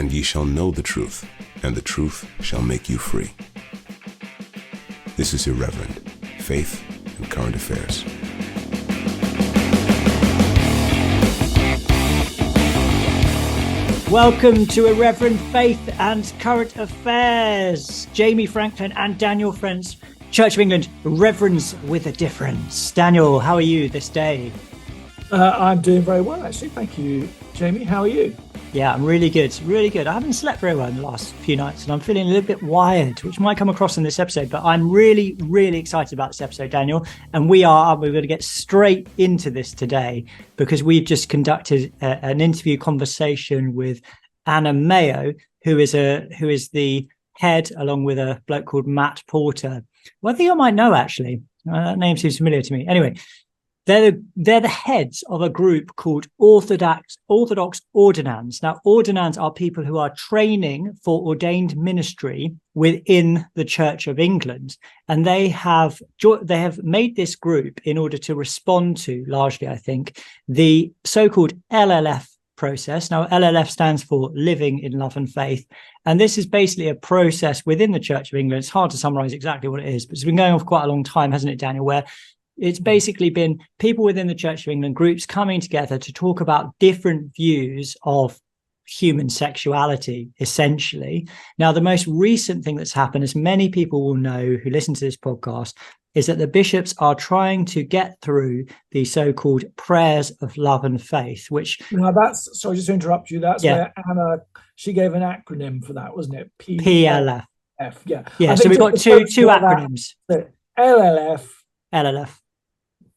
and ye shall know the truth, and the truth shall make you free. This is Irreverent, Faith and Current Affairs. Welcome to Irreverent Faith and Current Affairs. Jamie Franklin and Daniel French, Church of England, Reverends with a Difference. Daniel, how are you this day? I'm doing very well, actually. Thank you, Jamie. How are you? Yeah, I'm really good. Really good. I haven't slept very well in the last few nights and I'm feeling a little bit wired, which might come across in this episode, but I'm really, really excited about this episode, Daniel. And we're going to get straight into this today because we've just conducted an interview conversation with Anna Mayo, who is the head, along with a bloke called Matt Porter. Well, I think I might know, actually. That name seems familiar to me. Anyway, they're the heads of a group called orthodox ordinands. Now, ordinands are people who are training for ordained ministry within the Church of England, and they have made this group in order to respond to, largely, I think, the so-called LLF process. Now, LLF stands for Living in Love and Faith, and this is basically a process within the Church of England. It's hard to summarize exactly what it is, but it's been going on for quite a long time, hasn't it, Daniel, where it's basically been people within the Church of England, groups coming together to talk about different views of human sexuality, essentially. Now, the most recent thing that's happened, as many people will know who listen to this podcast, is that the bishops are trying to get through the so-called prayers of love and faith, which... Now that's, sorry, just to interrupt you, that's where Anna, she gave an acronym for that, wasn't it? PLF. Yeah, so we've got two acronyms. LLF.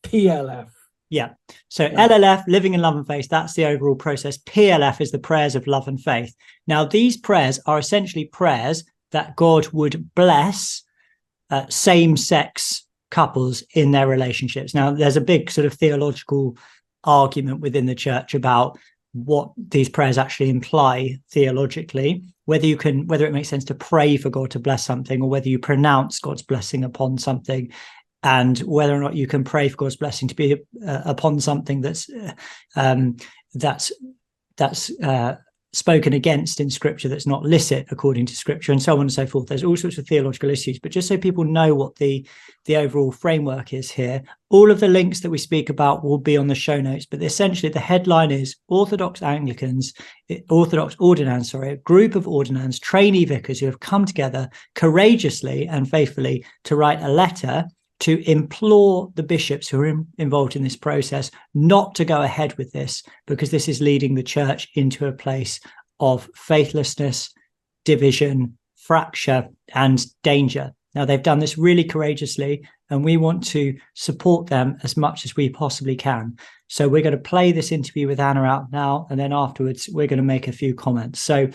PLF. Yeah. So LLF, Living in Love and Faith, that's the overall process. PLF is the prayers of love and faith. Now, these prayers are essentially prayers that God would bless same-sex couples in their relationships. Now, there's a big sort of theological argument within the church about what these prayers actually imply theologically, whether it makes sense to pray for God to bless something or whether you pronounce God's blessing upon something, and whether or not you can pray for God's blessing to be upon something that's spoken against in Scripture, that's not licit according to Scripture, and so on and so forth. There's all sorts of theological issues, but just so people know what the overall framework is here, all of the links that we speak about will be on the show notes. But essentially, the headline is Orthodox Ordinands, a group of ordinands, trainee vicars who have come together courageously and faithfully to write a letter to implore the bishops who are involved in this process not to go ahead with this, because this is leading the church into a place of faithlessness, division, fracture, and danger. Now, they've done this really courageously, and we want to support them as much as we possibly can. So we're going to play this interview with Anna out now, and then afterwards, we're going to make a few comments. So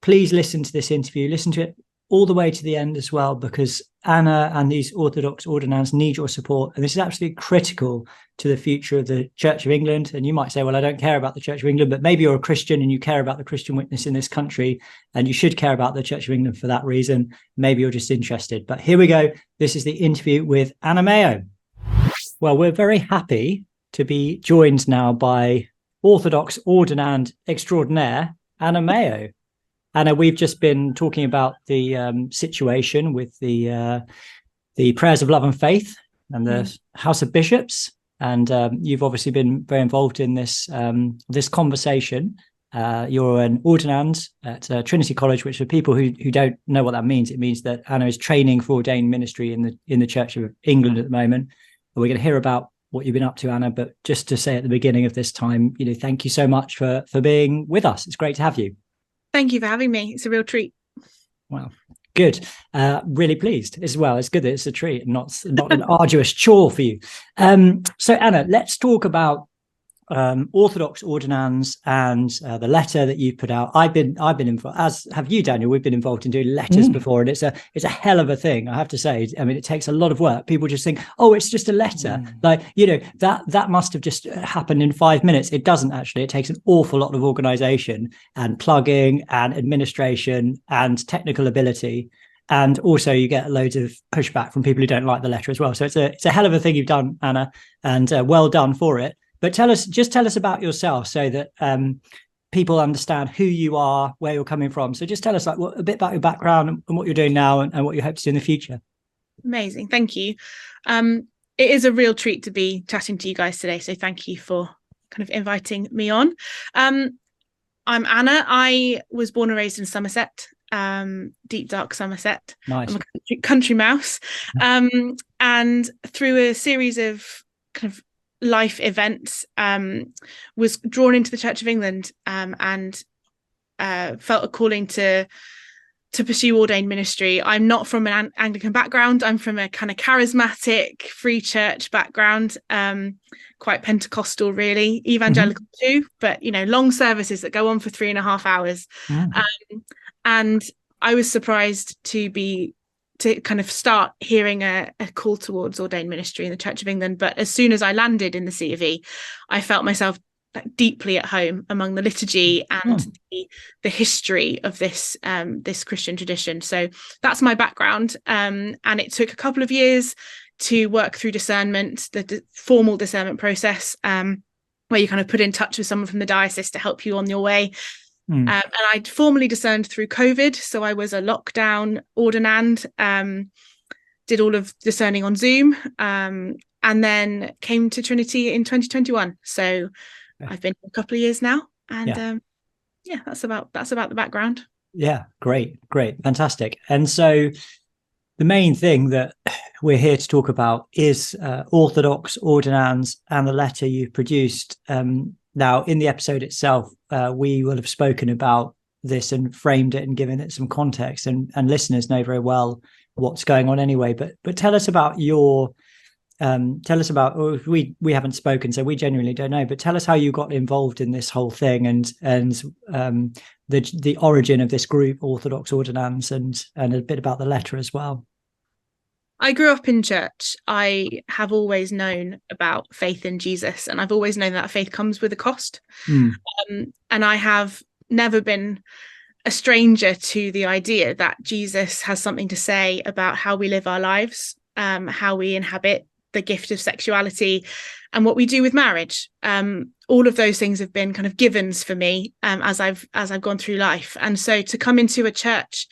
please listen to this interview, listen to it all the way to the end as well, because Anna and these Orthodox ordinands need your support. And this is absolutely critical to the future of the Church of England. And you might say, well, I don't care about the Church of England, but maybe you're a Christian and you care about the Christian witness in this country, and you should care about the Church of England for that reason. Maybe you're just interested. But here we go. This is the interview with Anna Mayo. Well, we're very happy to be joined now by Orthodox ordinand extraordinaire, Anna Mayo. Anna, we've just been talking about the situation with the prayers of love and faith and the House of Bishops, and you've obviously been very involved in this conversation. You're an ordinand at Trinity College, which for people who don't know what that means, it means that Anna is training for ordained ministry in the Church of England at the moment. And we're going to hear about what you've been up to, Anna. But just to say at the beginning of this time, thank you so much for being with us. It's great to have you. Thank you for having me. It's a real treat. Wow, good. Really pleased as well. It's good that it's a treat and not an arduous chore for you. So Anna, let's talk about Orthodox ordinands and the letter that you've put out. I've been involved, as have you, Daniel. We've been involved in doing letters before, and it's a hell of a thing, I have to say. I mean, it takes a lot of work. People just think, oh, it's just a letter. That must have just happened in 5 minutes. It doesn't actually. It takes an awful lot of organization and plugging and administration and technical ability. And also you get loads of pushback from people who don't like the letter as well. So it's a hell of a thing you've done, Anna, and well done for it. But tell us about yourself so that people understand who you are, where you're coming from. So just tell us a bit about your background and what you're doing now and what you hope to do in the future. Amazing. Thank you. It is a real treat to be chatting to you guys today. So thank you for kind of inviting me on. I'm Anna. I was born and raised in Somerset, deep, dark Somerset. Nice. I'm a country mouse. And through a series of kind of life events, was drawn into the Church of England, and felt a calling to pursue ordained ministry. I'm not from an Anglican background. I'm from a kind of charismatic free church background, quite Pentecostal, really, evangelical too, but long services that go on for 3.5 hours. And I was surprised to kind of start hearing a call towards ordained ministry in the Church of England. But as soon as I landed in the C of E, I felt myself deeply at home among the liturgy and the history of this Christian tradition. So that's my background, and it took a couple of years to work through discernment, the formal discernment process, where you kind of put in touch with someone from the diocese to help you on your way. And I'd formally discerned through COVID, so I was a lockdown ordinand, did all of discerning on Zoom, and then came to Trinity in 2021. So I've been for a couple of years now, and that's about the background. Yeah, great, fantastic. And so the main thing that we're here to talk about is orthodox ordinands and the letter you've produced. Now, in the episode itself, we will have spoken about this and framed it and given it some context, and listeners know very well what's going on anyway. But tell us about we haven't spoken, so we genuinely don't know, but tell us how you got involved in this whole thing and the origin of this group, Orthodoxordinands, and a bit about the letter as well. I grew up in church. I have always known about faith in Jesus, and I've always known that faith comes with a cost. And I have never been a stranger to the idea that Jesus has something to say about how we live our lives, how we inhabit the gift of sexuality, and what we do with marriage. All of those things have been kind of givens for me as I've gone through life. And so to come into a church,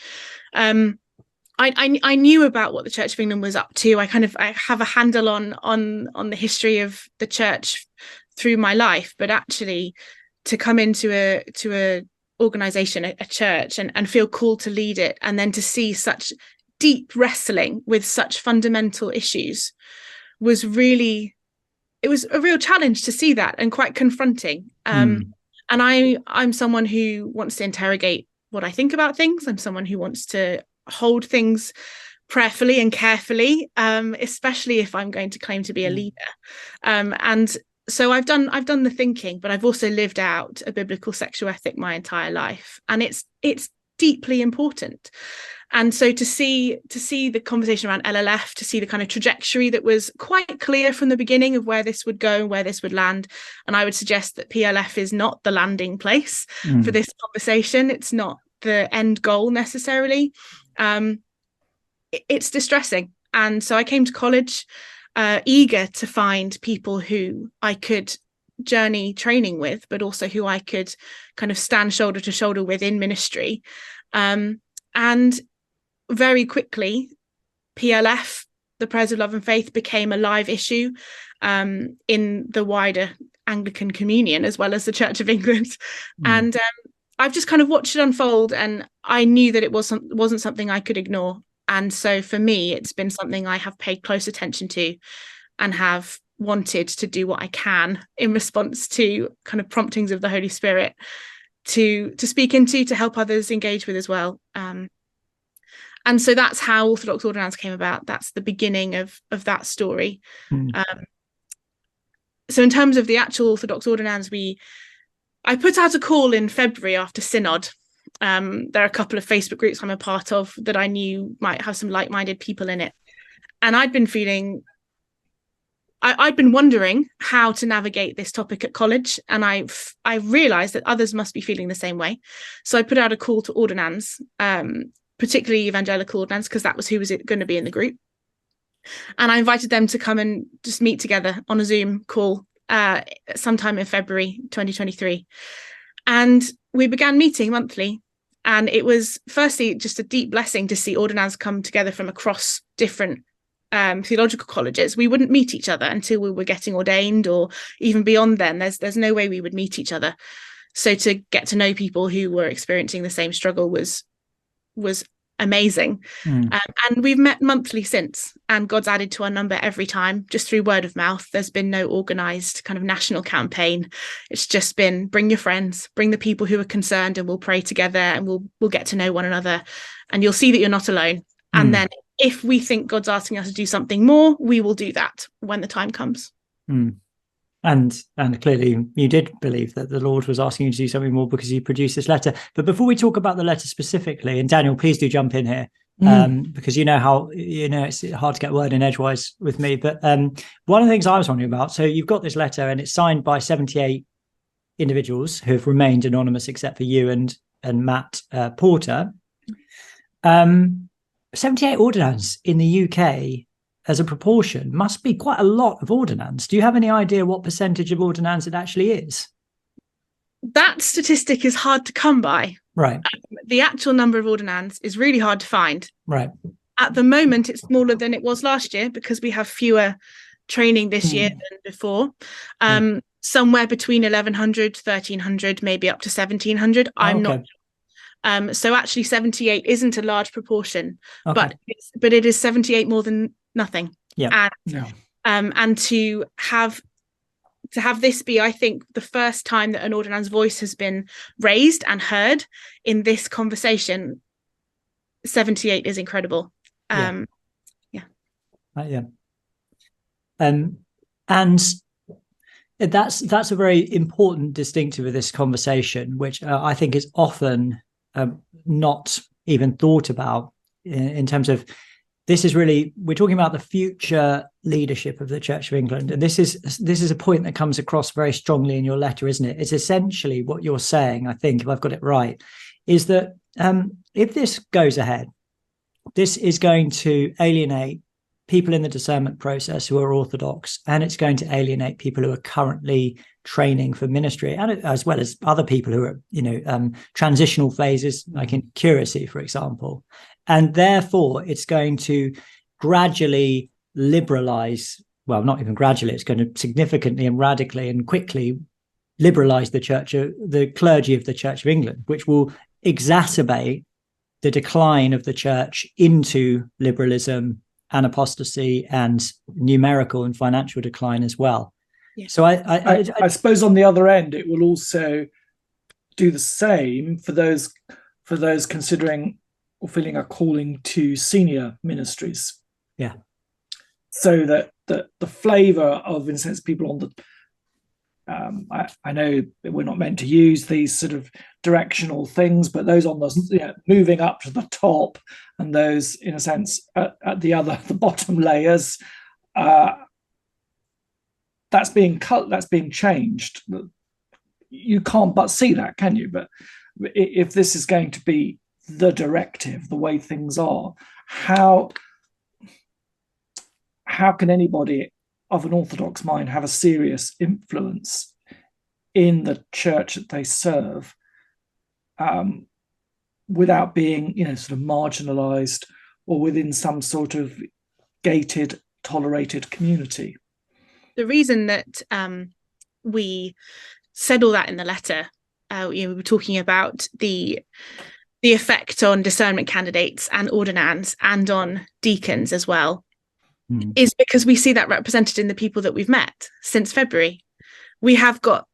I knew about what the Church of England was up to. I have a handle on the history of the church through my life, but actually to come into a organization, a church, and feel called to lead it, and then to see such deep wrestling with such fundamental issues was a real challenge to see that, and quite confronting. And I'm someone who wants to interrogate what I think about things. I'm someone who wants to hold things prayerfully and carefully, especially if I'm going to claim to be a leader. And so I've done the thinking, but I've also lived out a biblical sexual ethic my entire life, and it's deeply important. And so to see the conversation around LLF, to see the kind of trajectory that was quite clear from the beginning of where this would go and where this would land. And I would suggest that PLF is not the landing place for this conversation. It's not the end goal necessarily. It's distressing. And so I came to college eager to find people who I could journey training with, but also who I could kind of stand shoulder to shoulder with in ministry. And very quickly, PLF, the prayers of love and faith, became a live issue in the wider Anglican communion, as well as the Church of England. And I've just kind of watched it unfold, and I knew that it wasn't something I could ignore. And so for me, it's been something I have paid close attention to, and have wanted to do what I can in response to kind of promptings of the Holy Spirit to speak into, to help others engage with as well. And so that's how Orthodox Ordinands came about. That's the beginning of that story. So in terms of the actual Orthodox Ordinands, I put out a call in February after Synod. There are a couple of Facebook groups I'm a part of that I knew might have some like-minded people in it. And I'd been wondering how to navigate this topic at college. And I realised that others must be feeling the same way. So I put out a call to ordinands, particularly evangelical ordinands, because that was who was going to be in the group. And I invited them to come and just meet together on a Zoom call sometime in February 2023. And we began meeting monthly. And it was firstly just a deep blessing to see ordinands come together from across different theological colleges. We wouldn't meet each other until we were getting ordained, or even beyond then. There's no way we would meet each other. So to get to know people who were experiencing the same struggle was amazing. And we've met monthly since, and God's added to our number every time, just through word of mouth. There's been no organized kind of national campaign. It's just been bring your friends, bring the people who are concerned, and we'll pray together, and we'll get to know one another, and you'll see that you're not alone. And then if we think God's asking us to do something more, we will do that when the time comes. And clearly you did believe that the Lord was asking you to do something more, because you produced this letter. But before we talk about the letter specifically, and Daniel, please do jump in here, because you know how, it's hard to get word in edgewise with me. But one of the things I was wondering about, so you've got this letter and it's signed by 78 individuals who have remained anonymous except for you and Matt Porter. 78 ordinands in the UK as a proportion must be quite a lot of ordinands. Do you have any idea what percentage of ordinands it actually is? That statistic is hard to come by. Right. The actual number of ordinands is really hard to find. Right. At the moment, it's smaller than it was last year, because we have fewer training this year than before. Somewhere between 1,100, 1,300, maybe up to 1,700. I'm not sure. So actually 78 isn't a large proportion, but it is 78 more than nothing. And to have this be, I think, the first time that an ordinand's voice has been raised and heard in this conversation, 78 is incredible. And that's a very important distinctive of this conversation, which I think is often not even thought about in terms of, this is really, we're talking about the future leadership of the Church of England. And this is a point that comes across very strongly in your letter, isn't it? It's essentially what you're saying, I think, if I've got it right, is that if this goes ahead, this is going to alienate people in the discernment process who are orthodox, and it's going to alienate people who are currently training for ministry, and as well as other people who are, transitional phases, like in curacy, for example. And therefore, it's going to gradually liberalize, well, not even gradually, it's going to significantly and radically and quickly liberalize the clergy of the Church of England, which will exacerbate the decline of the church into liberalism and apostasy and numerical and financial decline as well. Yeah. So I suppose on the other end, it will also do the same for those considering or feeling a calling to senior ministries. Yeah. So that the flavour of, in a sense, people on the I know that we're not meant to use these sort of directional things, but those on the moving up to the top, and those, in a sense, at the bottom layers, that's being cut, that's being changed. You can't but see that, can you? But if this is going to be the directive, the way things are, how can anybody of an orthodox mind have a serious influence in the church that they serve without being, sort of marginalized or within some sort of gated, tolerated community? The reason that we said all that in the letter, we were talking about the effect on discernment candidates and ordinands and on deacons as well, is because we see that represented in the people that we've met since February. We've got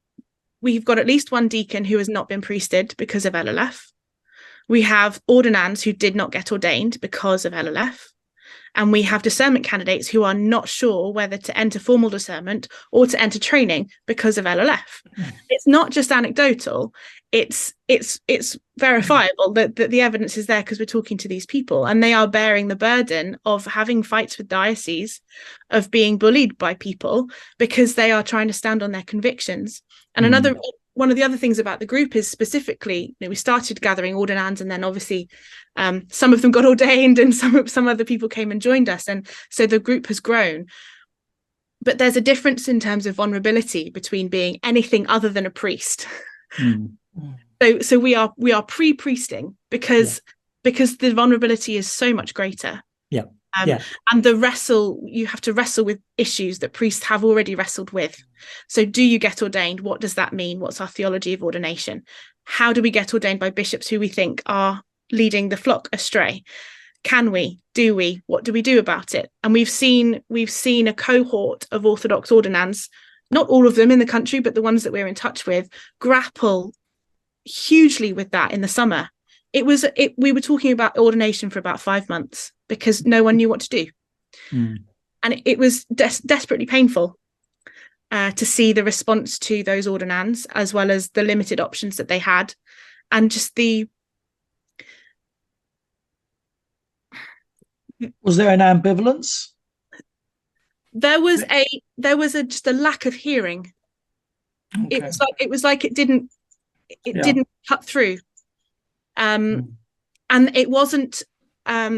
at least one deacon who has not been priested because of LLF. We have ordinands who did not get ordained because of LLF. And we have discernment candidates who are not sure whether to enter formal discernment or to enter training because of LLF. It's not just anecdotal. It's verifiable that the evidence is there, because we're talking to these people and they are bearing the burden of having fights with dioceses, of being bullied by people because they are trying to stand on their convictions. And one of the other things about the group is specifically, we started gathering ordinands, and then obviously some of them got ordained and some other people came and joined us. And so the group has grown. But there's a difference in terms of vulnerability between being anything other than a priest So we are pre-priesting because the vulnerability is so much greater. Yeah. And you have to wrestle with issues that priests have already wrestled with. So do you get ordained? What does that mean? What's our theology of ordination? How do we get ordained by bishops who we think are leading the flock astray? Can we? Do we? What do we do about it? And we've seen a cohort of orthodox ordinands, not all of them in the country, but the ones that we're in touch with, grapple hugely with that in the summer. We were talking about ordination for about 5 months because no one knew what to do. And it was desperately painful to see the response to those ordinands, as well as the limited options that they had, and just Was there an ambivalence? There was just a lack of hearing. Okay. It was like it didn't cut through. And it wasn't, I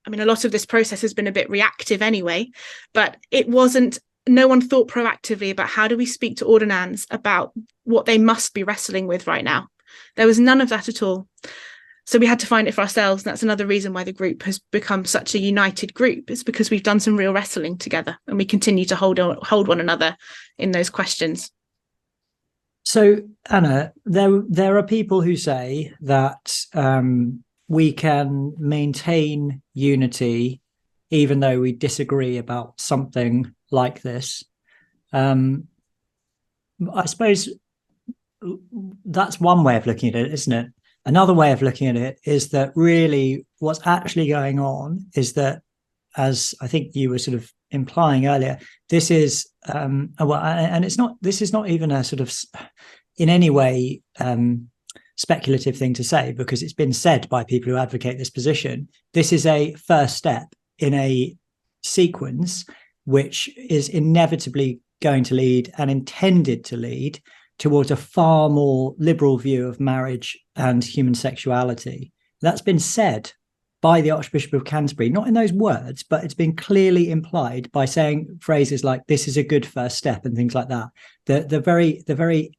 mean, a lot of this process has been a bit reactive anyway, but no one thought proactively about how do we speak to ordinands about what they must be wrestling with right now. There was none of that at all. So we had to find it for ourselves. And that's another reason why the group has become such a united group. It's because we've done some real wrestling together and we continue to hold one another in those questions. So, Anna, there are people who say that we can maintain unity even though we disagree about something like this. I suppose that's one way of looking at it, isn't it? Another way of looking at it is that really what's actually going on is that, as I think you were sort of implying earlier, this is this is not even a sort of in any way speculative thing to say, because it's been said by people who advocate this position. This is a first step in a sequence which is inevitably going to lead and intended to lead towards a far more liberal view of marriage and human sexuality. That's been said by the Archbishop of Canterbury, not in those words, but it's been clearly implied by saying phrases like "this is a good first step" and things like that. The very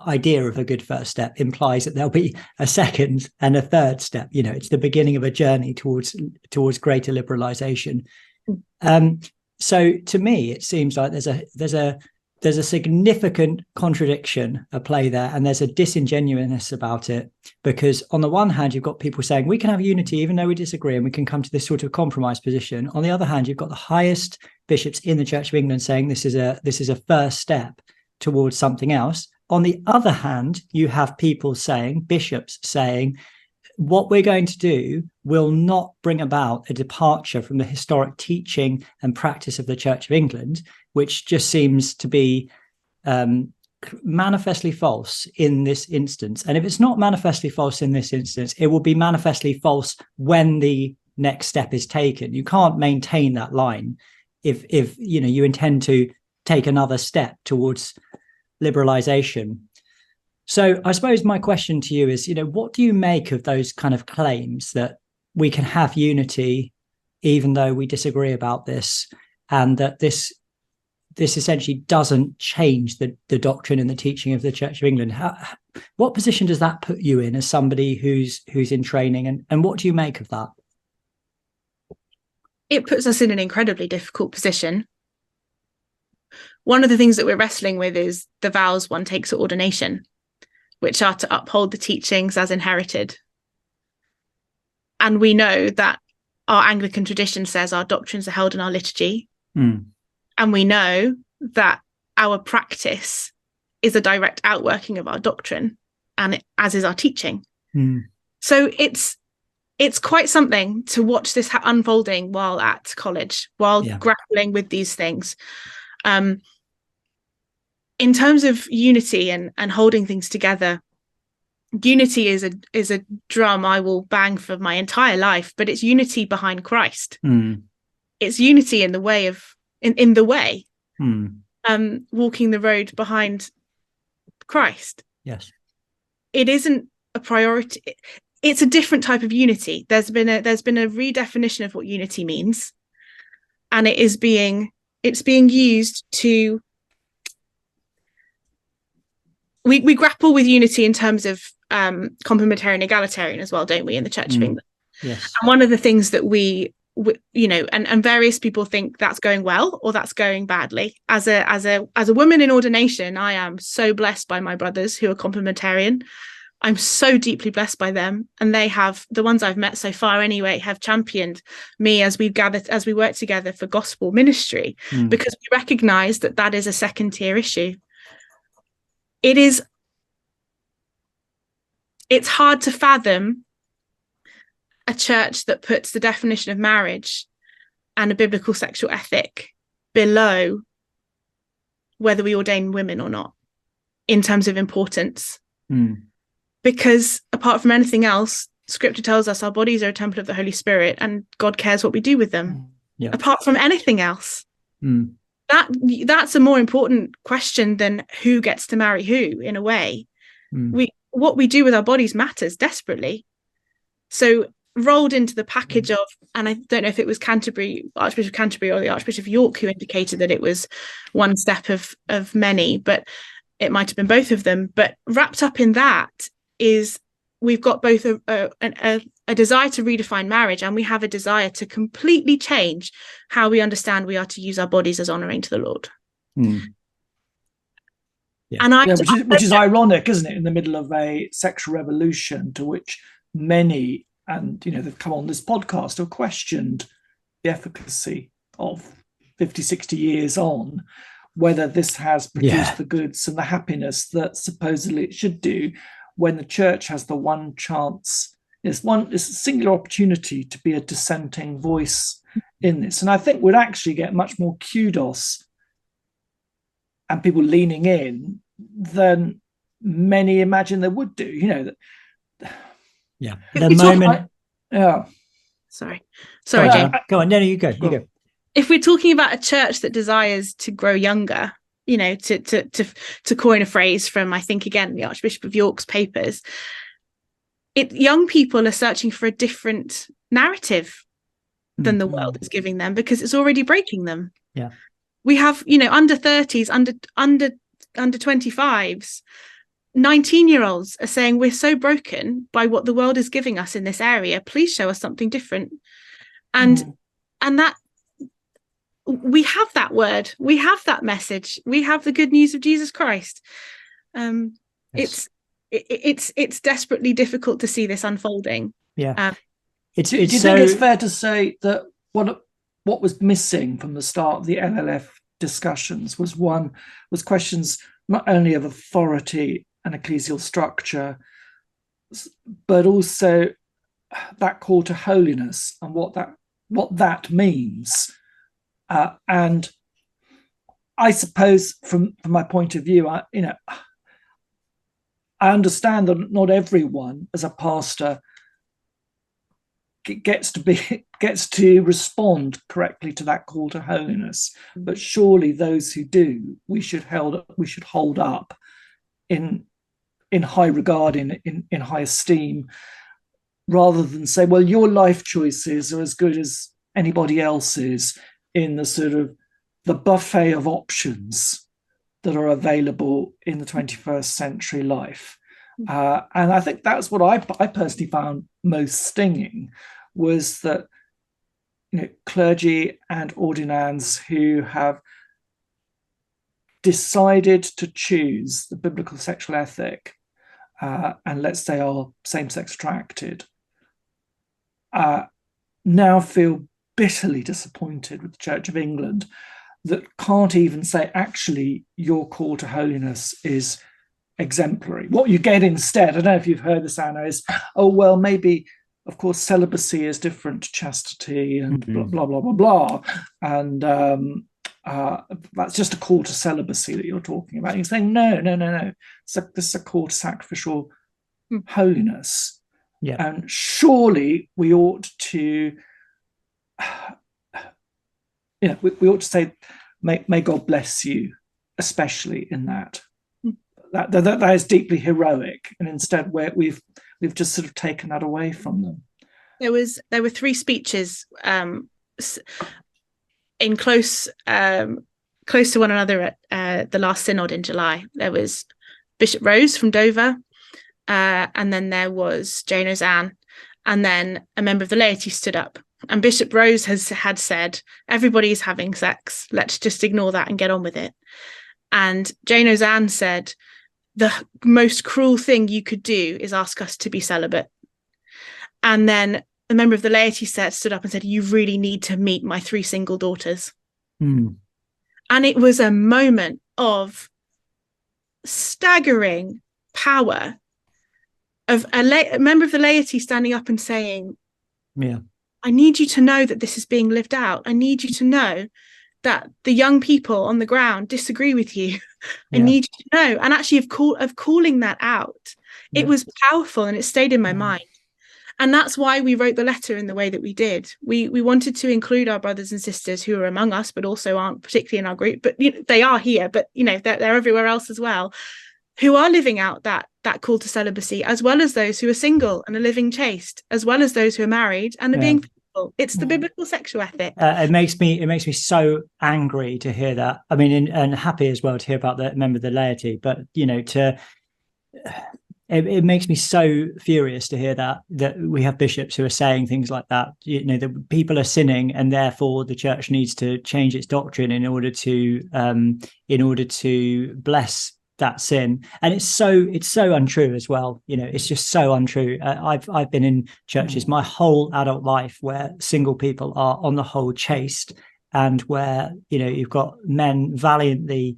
idea of a good first step implies that there'll be a second and a third step. You know, it's the beginning of a journey towards greater liberalisation. So to me, it seems like there's a significant contradiction at play there, and there's a disingenuousness about it, because on the one hand, you've got people saying we can have unity even though we disagree and we can come to this sort of compromise position. On the other hand, you've got the highest bishops in the Church of England saying this is a first step towards something else. On the other hand, you have people saying, bishops saying, what we're going to do will not bring about a departure from the historic teaching and practice of the Church of England, which just seems to be manifestly false in this instance. And if it's not manifestly false in this instance, it will be manifestly false when the next step is taken. You can't maintain that line if you intend to take another step towards liberalisation. So I suppose my question to you is, what do you make of those kind of claims that we can have unity even though we disagree about this, and that this essentially doesn't change the doctrine and the teaching of the Church of England? What position does that put you in as somebody who's in training, and what do you make of that? It puts us in an incredibly difficult position. One of the things that we're wrestling with is the vows one takes at ordination, which are to uphold the teachings as inherited. And we know that our Anglican tradition says our doctrines are held in our liturgy. And we know that our practice is a direct outworking of our doctrine, and as is our teaching. So it's quite something to watch this unfolding while at college, while grappling with these things. In terms of unity and holding things together, unity is a drum I will bang for my entire life, but it's unity behind Christ. It's unity in the way of in the way, walking the road behind Christ. Yes, it isn't a priority. It's a different type of unity. There's been a redefinition of what unity means, and it's being used to we grapple with unity in terms of complementarian egalitarian as well, don't we, in the Church of England? Yes. And one of the things that we and various people think that's going well or that's going badly. As a woman in ordination, I am so blessed by my brothers who are complementarian. I'm so deeply blessed by them, and they have, the ones I've met so far anyway, have championed me as we work together for gospel ministry, because we recognize that is a second tier issue. It's hard to fathom a church that puts the definition of marriage and a biblical sexual ethic below whether we ordain women or not in terms of importance. Because apart from anything else, scripture tells us our bodies are a temple of the Holy Spirit and God cares what we do with them. Yeah. Apart from anything else. That's a more important question than who gets to marry who, in a way. What we do with our bodies matters desperately. So rolled into the package of, and I don't know if it was Archbishop Canterbury or the Archbishop of York who indicated that it was one step of many, but it might have been both of them. But wrapped up in that is we've got both a desire to redefine marriage, and we have a desire to completely change how we understand we are to use our bodies as honouring to the Lord. Yeah. And which is ironic, isn't it, in the middle of a sexual revolution to which many, and they've come on this podcast, have questioned the efficacy of 50, 60 years on, whether this has produced the goods and the happiness that supposedly it should do, when the church has the one chance, it's a singular opportunity to be a dissenting voice in this. And I think we'd actually get much more kudos and people leaning in than many imagine they would do. The moment. Sorry, Jane. Go on. No, you go. You go. If we're talking about a church that desires to grow younger, to coin a phrase from, I think, again, the Archbishop of York's papers, young people are searching for a different narrative than the world is giving them, because it's already breaking them. Yeah. We have, under 30s, under 25s, 19-year-olds are saying, we're so broken by what the world is giving us in this area. Please show us something different. And that, we have that word, we have that message, we have the good news of Jesus Christ. Yes. It's desperately difficult to see this unfolding. Do you think it's fair to say that what was missing from the start of the LLF discussions was questions not only of authority and ecclesial structure, but also that call to holiness and what that means. And I suppose from my point of view, I understand that not everyone as a pastor gets to respond correctly to that call to holiness, but surely those who do, we should hold up in high regard, in high esteem, rather than say, well, your life choices are as good as anybody else's in the sort of the buffet of options that are available in the 21st century life. And I think that's what I personally found most stinging, was that clergy and ordinands who have decided to choose the biblical sexual ethic and let's say are same-sex attracted, now feel bitterly disappointed with the Church of England that can't even say, actually, your call to holiness is exemplary. What you get instead, I don't know if you've heard this, Anna, is, oh, well, maybe, of course, celibacy is different to chastity and blah, blah, blah, blah, blah. And that's just a call to celibacy that you're talking about. And you're saying, no. This is a call to sacrificial holiness. Yeah. And surely we ought to, we ought to say, may God bless you, especially in that. That is deeply heroic, and instead we've just sort of taken that away from them. There were three speeches in close to one another at the last synod in July. There was Bishop Rose from Dover, and then there was Jane Ozanne, and then a member of the laity stood up. And Bishop Rose had said, everybody's having sex, let's just ignore that and get on with it. And Jane Ozanne said, the most cruel thing you could do is ask us to be celibate. And then a member of the laity stood up and said, you really need to meet my 3 single daughters. And it was a moment of staggering power of a member of the laity standing up and saying, I need you to know that this is being lived out. I need you to know that the young people on the ground disagree with you. I need you to know. And actually of calling that out, it was powerful, and it stayed in my mind. And that's why we wrote the letter in the way that we did. We wanted to include our brothers and sisters who are among us, but also aren't particularly in our group, but they are here, but they're everywhere else as well, who are living out that call to celibacy, as well as those who are single and are living chaste, as well as those who are married and are being faithful. It's the biblical sexual ethic. It makes me so angry to hear that. I mean, and happy as well to hear about the member of the laity, but it makes me so furious to hear that we have bishops who are saying things like that. That people are sinning, and therefore the church needs to change its doctrine in order to bless that sin. And it's so untrue as well. It's just so untrue. I've been in churches my whole adult life where single people are on the whole chaste, and where you've got men valiantly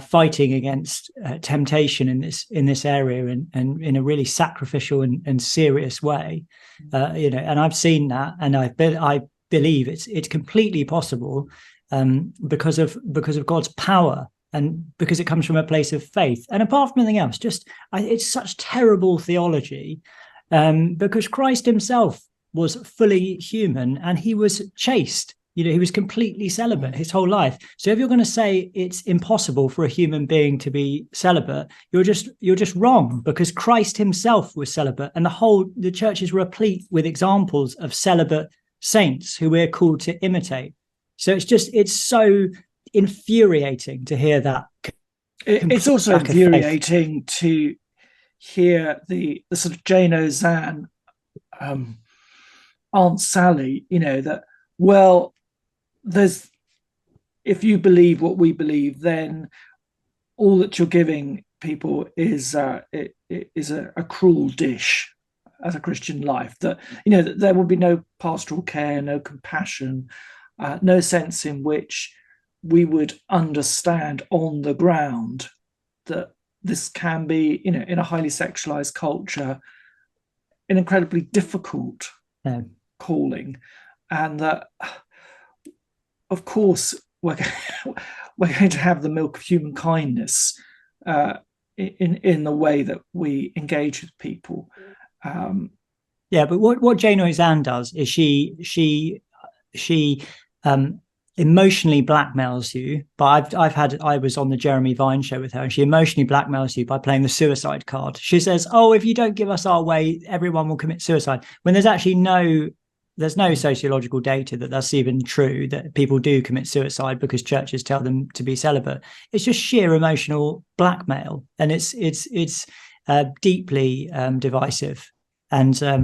fighting against temptation in this area, and in a really sacrificial and serious way. And I've seen that, and I believe it's completely possible because of God's power, and because it comes from a place of faith. And apart from anything else, it's such terrible theology, because Christ himself was fully human, and he was chaste. He was completely celibate his whole life. So if you're going to say it's impossible for a human being to be celibate, you're just wrong, because Christ himself was celibate, and the church is replete with examples of celibate saints who we're called to imitate. So it's so infuriating to hear that. It's also infuriating to hear the sort of Jane Ozanne, Aunt Sally, that, well, if you believe what we believe, then all that you're giving people is a cruel dish as a Christian life. That that there will be no pastoral care, no compassion, no sense in which we would understand on the ground that this can be, in a highly sexualized culture, an incredibly difficult calling, and that, of course, we're going to have the milk of human kindness in the way that we engage with people. But what Jane Ozanne does is she emotionally blackmails you. But I was on the Jeremy Vine show with her, and she emotionally blackmails you by playing the suicide card. She says, "Oh, if you don't give us our way, everyone will commit suicide." When there's actually no sociological data that that's even true, that people do commit suicide because churches tell them to be celibate. It's just sheer emotional blackmail, and it's deeply divisive. And I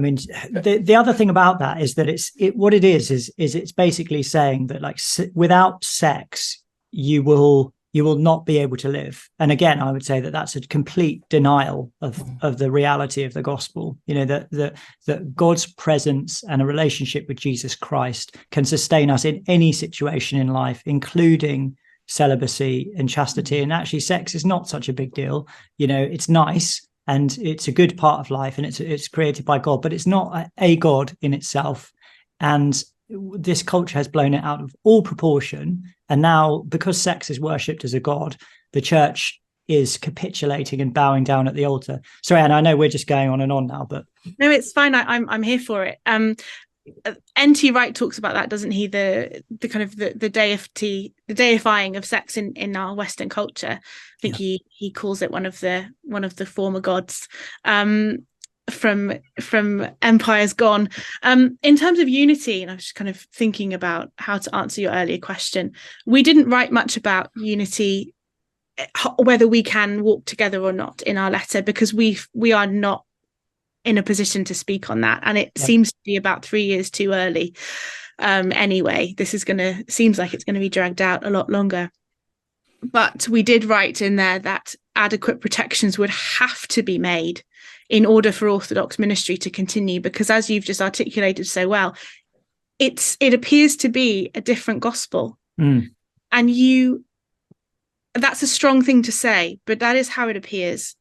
mean, the other thing about that is that what it is it's basically saying that without sex you will not be able to live. And again, I would say that that's a complete denial of the reality of the gospel. That God's presence and a relationship with Jesus Christ can sustain us in any situation in life, including celibacy and chastity. And actually, sex is not such a big deal. It's nice, and it's a good part of life, and it's created by God, but it's not a God in itself. And this culture has blown it out of all proportion. And now, because sex is worshipped as a god, the church is capitulating and bowing down at the altar. Sorry, Anne, I know we're just going on and on now, but no, it's fine. I'm here for it. N.T. Wright talks about that, doesn't he? The kind of the deifying of sex in our Western culture. I think he calls it one of the former gods from empires gone. In terms of unity, and I was just kind of thinking about how to answer your earlier question. We didn't write much about unity whether we can walk together or not in our letter, because we are not in a position to speak on that, and it seems to be about 3 years too early. Anyway, this seems like it's going to be dragged out a lot longer. But we did write in there that adequate protections would have to be made in order for Orthodox ministry to continue, because as you've just articulated so well, it appears to be a different gospel. And that's a strong thing to say, but that is how it appears.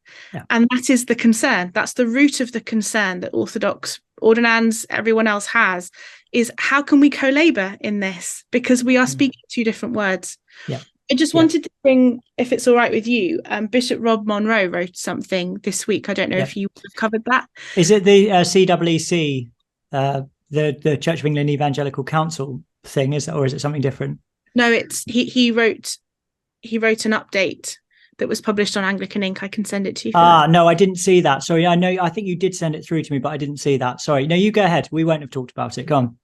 And that is the concern. That's the root of the concern that Orthodox ordinands, everyone else has, is how can we co-labor in this? Because we are speaking two different words. I just wanted to bring, if it's all right with you, Bishop Rob Monroe wrote something this week. I don't know if you have covered that. Is it the CWC, the Church of England Evangelical Council thing, or is it something different? No, it's he wrote an update that was published on Anglican Ink. I can send it to you. No, I didn't see that. Sorry, I think you did send it through to me, but I didn't see that. Sorry. No, you go ahead. We won't have talked about it. Go on.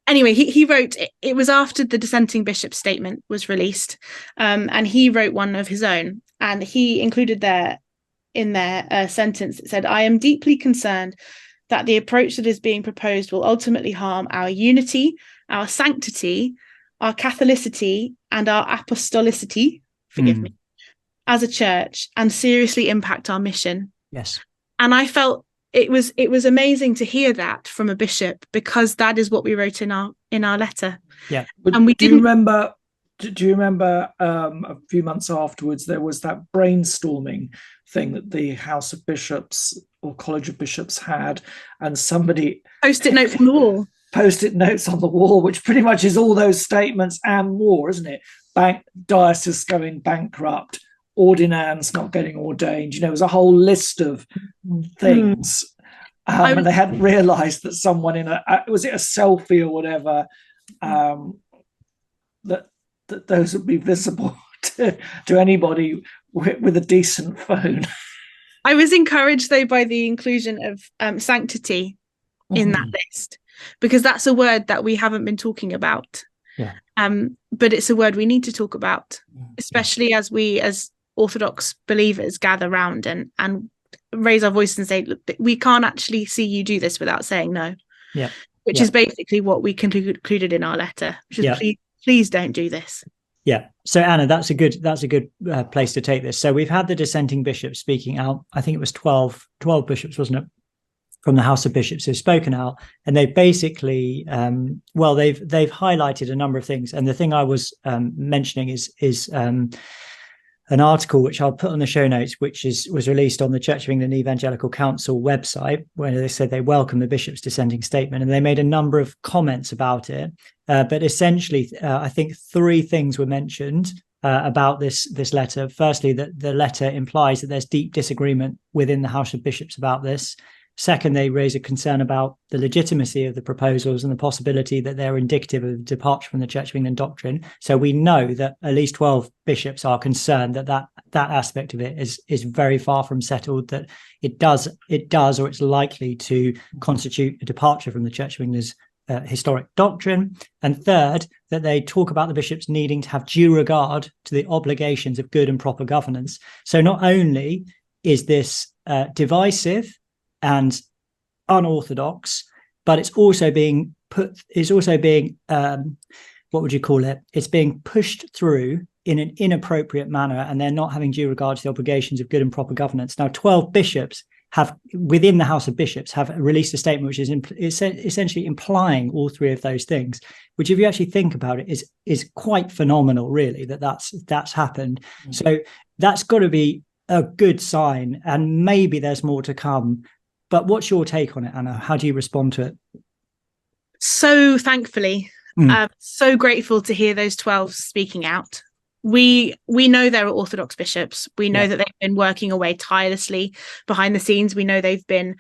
Anyway, he wrote, it was after the dissenting bishop's statement was released, and he wrote one of his own, and he included in there a sentence that said, "I am deeply concerned that the approach that is being proposed will ultimately harm our unity, our sanctity, our Catholicity, and our apostolicity, forgive me, as a church, and seriously impact our mission." Yes. And I felt it was amazing to hear that from a bishop, because that is what we wrote in our letter. Yeah. And we do you remember a few months afterwards there was that brainstorming thing that the House of Bishops or College of Bishops had, and somebody post-it notes on the wall. Post-it notes on the wall, which pretty much is all those statements and more, isn't it? Diocese going bankrupt, ordinands not getting ordained. It was a whole list of things. And they hadn't realised that someone was it a selfie or whatever, that those would be visible to anybody with a decent phone. I was encouraged though by the inclusion of sanctity in that list, because that's a word that we haven't been talking about. But it's a word we need to talk about, especially as we as Orthodox believers gather round and raise our voice and say, look, we can't actually see you do this without saying no. Which is basically what we concluded in our letter, which is please don't do this. So Anna, that's a good place to take this. So we've had the dissenting bishops speaking out. I think it was 12 bishops, wasn't it, from the House of Bishops who've spoken out, and they basically they've highlighted a number of things. And the thing I was mentioning is an article which I'll put on the show notes, which was released on the Church of England Evangelical Council website, where they said they welcome the bishop's dissenting statement, and they made a number of comments about it. But essentially, I think 3 things were mentioned about this letter. Firstly, that the letter implies that there's deep disagreement within the House of Bishops about this. Second, they raise a concern about the legitimacy of the proposals and the possibility that they're indicative of departure from the Church of England doctrine. So we know that at least 12 bishops are concerned that aspect of it is very far from settled, that it does or it's likely to constitute a departure from the Church of England's historic doctrine. And third, that they talk about the bishops needing to have due regard to the obligations of good and proper governance. So not only is this divisive and unorthodox, but it's also being what would you call it? It's being pushed through in an inappropriate manner, and they're not having due regard to the obligations of good and proper governance. Now, 12 bishops within the House of Bishops have released a statement which is essentially implying all 3 of those things, which, if you actually think about it, is quite phenomenal, really, that's happened. So that's got to be a good sign, and maybe there's more to come. But what's your take on it, Anna? How do you respond to it? So thankfully, so grateful to hear those 12 speaking out. We know there are Orthodox bishops. We know that they've been working away tirelessly behind the scenes. We know they've been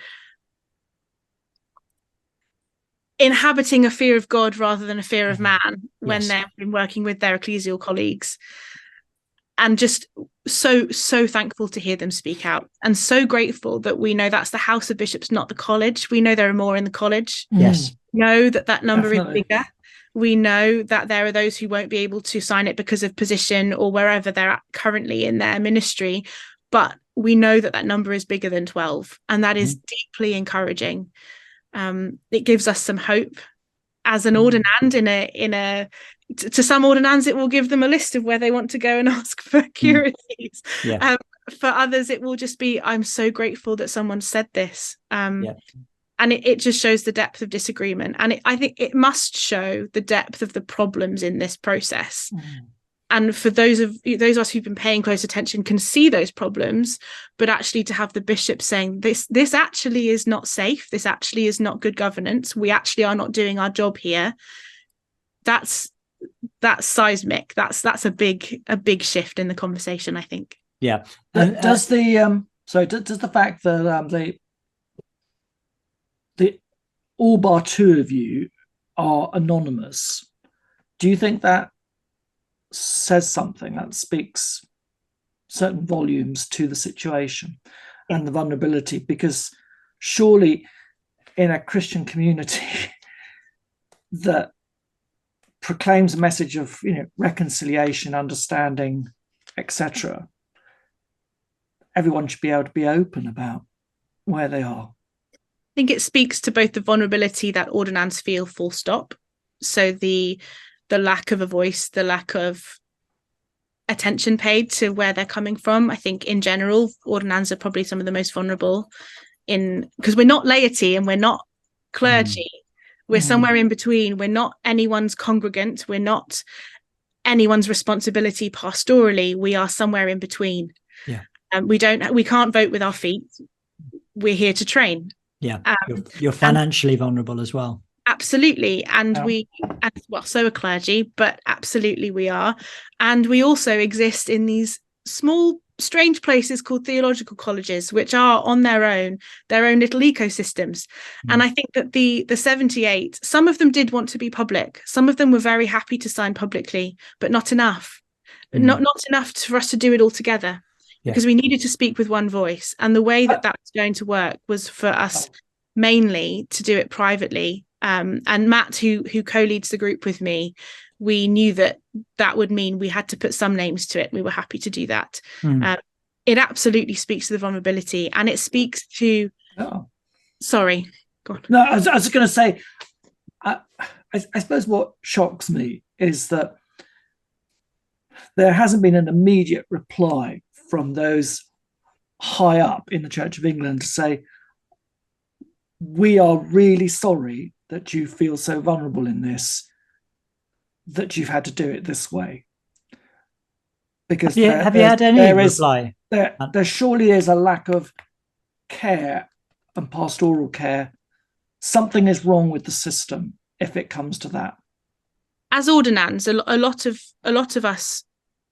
inhabiting a fear of God rather than a fear of man when they've been working with their ecclesial colleagues. And just so thankful to hear them speak out, and so grateful that we know that's the House of Bishops, not the college. We know there are more in the college. Yes. We know that number is bigger. We know that there are those who won't be able to sign it because of position or wherever they're at currently in their ministry. But we know that that number is bigger than 12, and that is deeply encouraging. It gives us some hope. As an ordinand, to some ordinands, it will give them a list of where they want to go and ask for curacies. For others, it will just be, I'm so grateful that someone said this. And it just shows the depth of disagreement. And I think it must show the depth of the problems in this process. And for those of us who've been paying close attention can see those problems, but actually to have the bishop saying this actually is not safe, this actually is not good governance, we actually are not doing our job here, that's seismic. That's a big shift in the conversation, I think. Yeah. Does the fact that the all bar two of you are anonymous, do you think that says something, that speaks certain volumes to the situation and the vulnerability? Because surely in a Christian community that proclaims a message of reconciliation, understanding, etc., everyone should be able to be open about where they are. I think it speaks to both the vulnerability that ordinands feel, full stop. So the lack of a voice, the lack of attention paid to where they're coming from. I think in general, ordinands are probably some of the most vulnerable because we're not laity and we're not clergy. We're somewhere in between. We're not anyone's congregant. We're not anyone's responsibility pastorally. We are somewhere in between. Yeah. We can't vote with our feet. We're here to train. Yeah. You're financially vulnerable as well. Absolutely. And so are clergy, but absolutely we are. And we also exist in these small, strange places called theological colleges, which are on their own little ecosystems. And I think that the 78, some of them did want to be public. Some of them were very happy to sign publicly, but not enough. Not enough for us to do it all together. Because we needed to speak with one voice. And the way that was going to work was for us mainly to do it privately. And Matt, who co-leads the group with me, we knew that would mean we had to put some names to it. We were happy to do that. It absolutely speaks to the vulnerability, and it speaks to... Sorry, go on. No, I was just going to say, I suppose what shocks me is that there hasn't been an immediate reply from those high up in the Church of England to say, we are really sorry that you feel so vulnerable in this, that you've had to do it this way. Because have you had any reply? There surely is a lack of care and pastoral care. Something is wrong with the system if it comes to that. As ordinands, a lot of us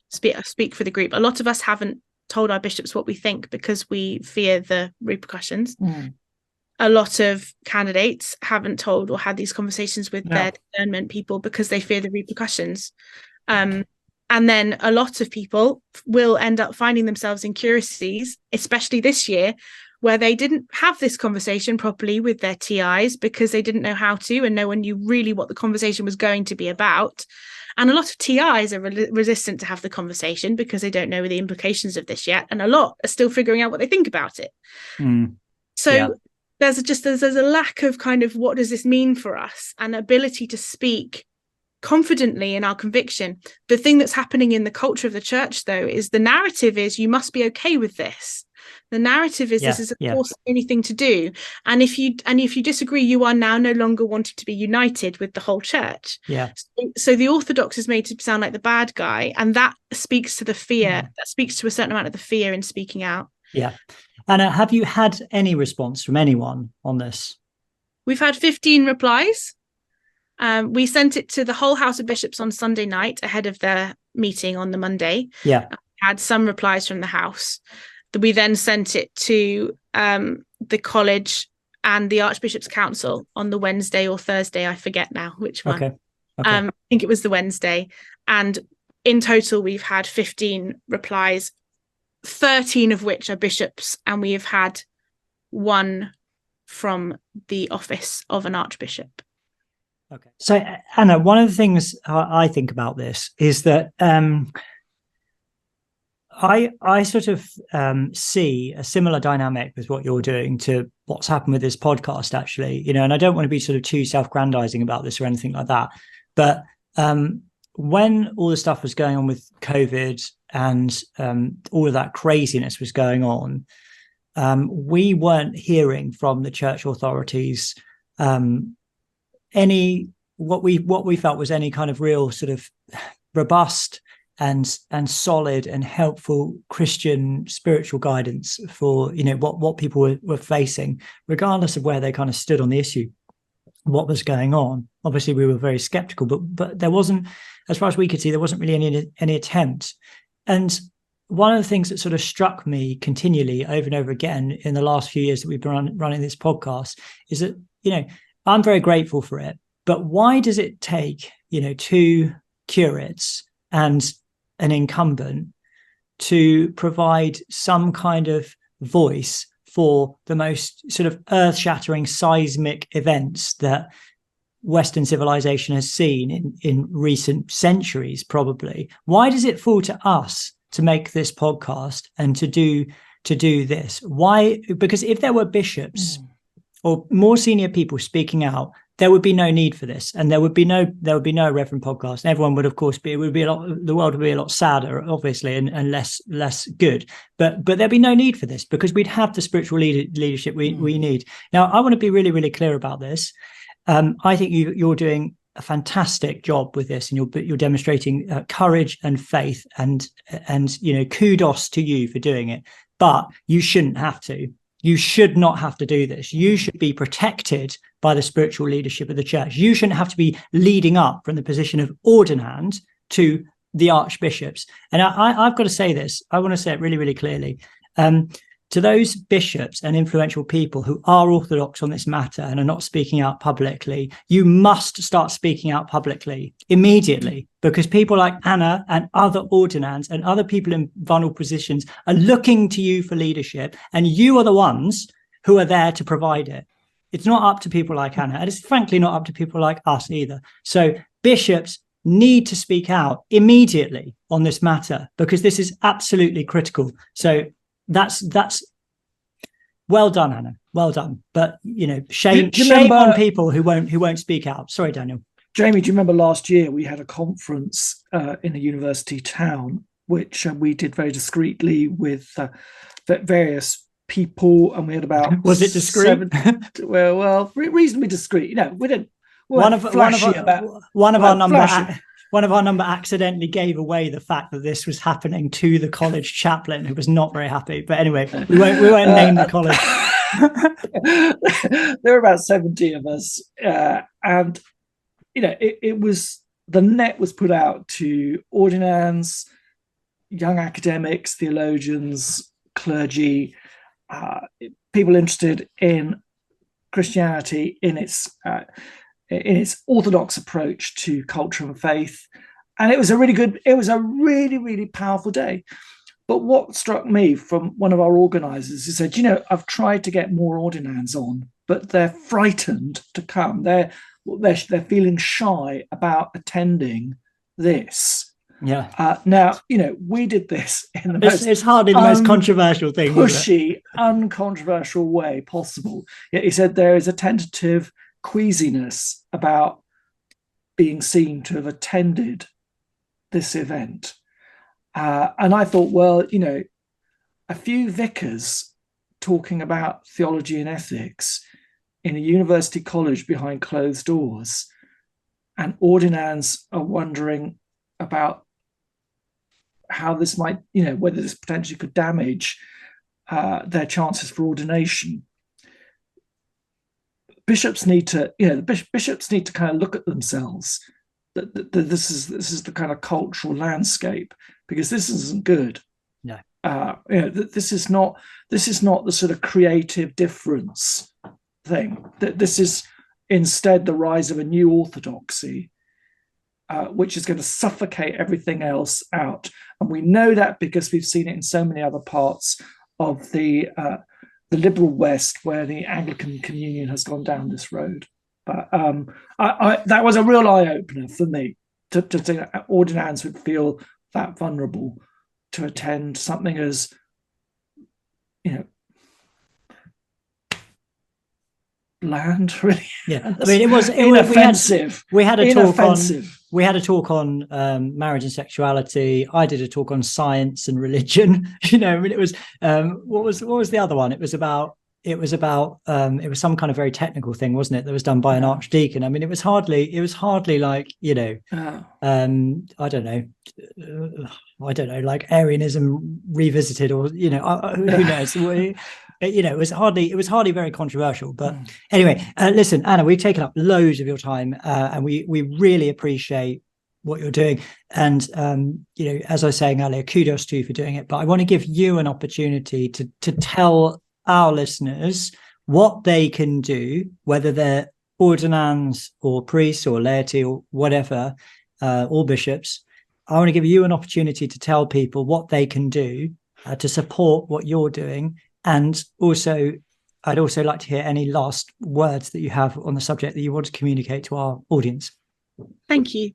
speak for the group. A lot of us haven't told our bishops what we think because we fear the repercussions. A lot of candidates haven't told or had these conversations with their discernment people because they fear the repercussions. And then a lot of people will end up finding themselves in curacies, especially this year, where they didn't have this conversation properly with their TIs because they didn't know how to, and no one knew really what the conversation was going to be about. And a lot of TIs are resistant to have the conversation because they don't know the implications of this yet. And a lot are still figuring out what they think about it. There's a lack of kind of, what does this mean for us, and ability to speak confidently in our conviction. The thing that's happening in the culture of the church, though, is the narrative is you must be okay with this. The narrative is this is, of course, the only thing to do. And if you disagree, you are now no longer wanting to be united with the whole church. So the orthodox is made to sound like the bad guy, and that speaks to the fear. That speaks to a certain amount of the fear in speaking out. And have you had any response from anyone on this? We've had 15 replies. We sent it to the whole House of Bishops on Sunday night ahead of their meeting on the Monday. Had some replies from the House. We then sent it to the college and the Archbishop's Council on the Wednesday or Thursday. I forget now which one. Okay. I think it was the Wednesday. And in total, we've had 15 replies, 13 of which are bishops, and we have had one from the office of an archbishop. Okay. So, Anna, one of the things I think about this is that I sort of see a similar dynamic with what you're doing to what's happened with this podcast, actually, and I don't want to be sort of too self-grandizing about this or anything like that. But when all the stuff was going on with COVID and all of that craziness was going on, we weren't hearing from the church authorities any what we felt was any kind of real sort of robust and solid and helpful Christian spiritual guidance for what people were facing, regardless of where they kind of stood on the issue, what was going on. Obviously, we were very skeptical, but there wasn't, as far as we could see, there wasn't really any attempt. And one of the things that sort of struck me continually over and over again in the last few years that we've been running this podcast is that I'm very grateful for it. But why does it take, two curates and an incumbent to provide some kind of voice for the most sort of earth-shattering seismic events that Western civilization has seen in recent centuries, probably? Why does it fall to us to make this podcast and to do this? Why? Because if there were bishops or more senior people speaking out, there would be no need for this, and there would be no Reverend podcast. And everyone would, of course, the world would be a lot sadder, obviously, and less good. But there'd be no need for this because we'd have the spiritual leadership we need. Now, I want to be really, really clear about this. I think you're doing a fantastic job with this, and you're demonstrating courage and faith, and kudos to you for doing it. But you shouldn't have to. You should not have to do this. You should be protected by the spiritual leadership of the church. You shouldn't have to be leading up from the position of ordinand to the archbishops. And I've got to say this. I want to say it really, really clearly. To those bishops and influential people who are orthodox on this matter and are not speaking out publicly, you must start speaking out publicly immediately, because people like Anna and other ordinands and other people in vulnerable positions are looking to you for leadership, and you are the ones who are there to provide it. It's not up to people like Anna, and it's frankly not up to people like us either. So bishops need to speak out immediately on this matter, because this is absolutely critical. So that's well done, Anna. Well done. But shame on people who won't speak out. Sorry, Daniel. Jamie, do you remember last year we had a conference in a university town, which we did very discreetly with various people, and we had about was it discreet? Reasonably discreet. We didn't. One of our number accidentally gave away the fact that this was happening to the college chaplain, who was not very happy. But anyway, we won't name the college. There were about 70 of us, and it was, the net was put out to ordinands, young academics, theologians, clergy, people interested in Christianity in its orthodox approach to culture and faith. And it was a really, really powerful day. But what struck me from one of our organizers, he said, I've tried to get more ordinands on, but they're frightened to come. They're feeling shy about attending this. Yeah. Now, we did this in the most... It's hardly the most controversial thing. Pushy, uncontroversial way possible. Yet he said there is a tentative queasiness about being seen to have attended this event. And I thought, well, a few vicars talking about theology and ethics in a university college behind closed doors, and ordinands are wondering about how this might, whether this potentially could damage their chances for ordination. Bishops need to, bishops need to kind of look at themselves. That this is the kind of cultural landscape, because this isn't good. No, this is not the sort of creative difference thing. That this is instead the rise of a new orthodoxy, which is going to suffocate everything else out. And we know that because we've seen it in so many other parts of the liberal West, where the Anglican Communion has gone down this road. But that was a real eye opener for me to think that ordinands would feel that vulnerable to attend something as, bland, really. Yeah, I mean, it was inoffensive. We had a talk on marriage and sexuality. I did a talk on science and religion. I mean, it was what was the other one? It was some kind of very technical thing, wasn't it? That was done by an archdeacon. I mean, it was hardly like, I don't know, like Arianism revisited, or who knows. It was hardly very controversial. But anyway, listen, Anna, we've taken up loads of your time, and we really appreciate what you're doing. And as I was saying earlier, kudos to you for doing it. But I want to give you an opportunity to tell our listeners what they can do, whether they're ordinands or priests or laity or whatever, or bishops. I want to give you an opportunity to tell people what they can do to support what you're doing. And also, I'd also like to hear any last words that you have on the subject that you want to communicate to our audience. Thank you.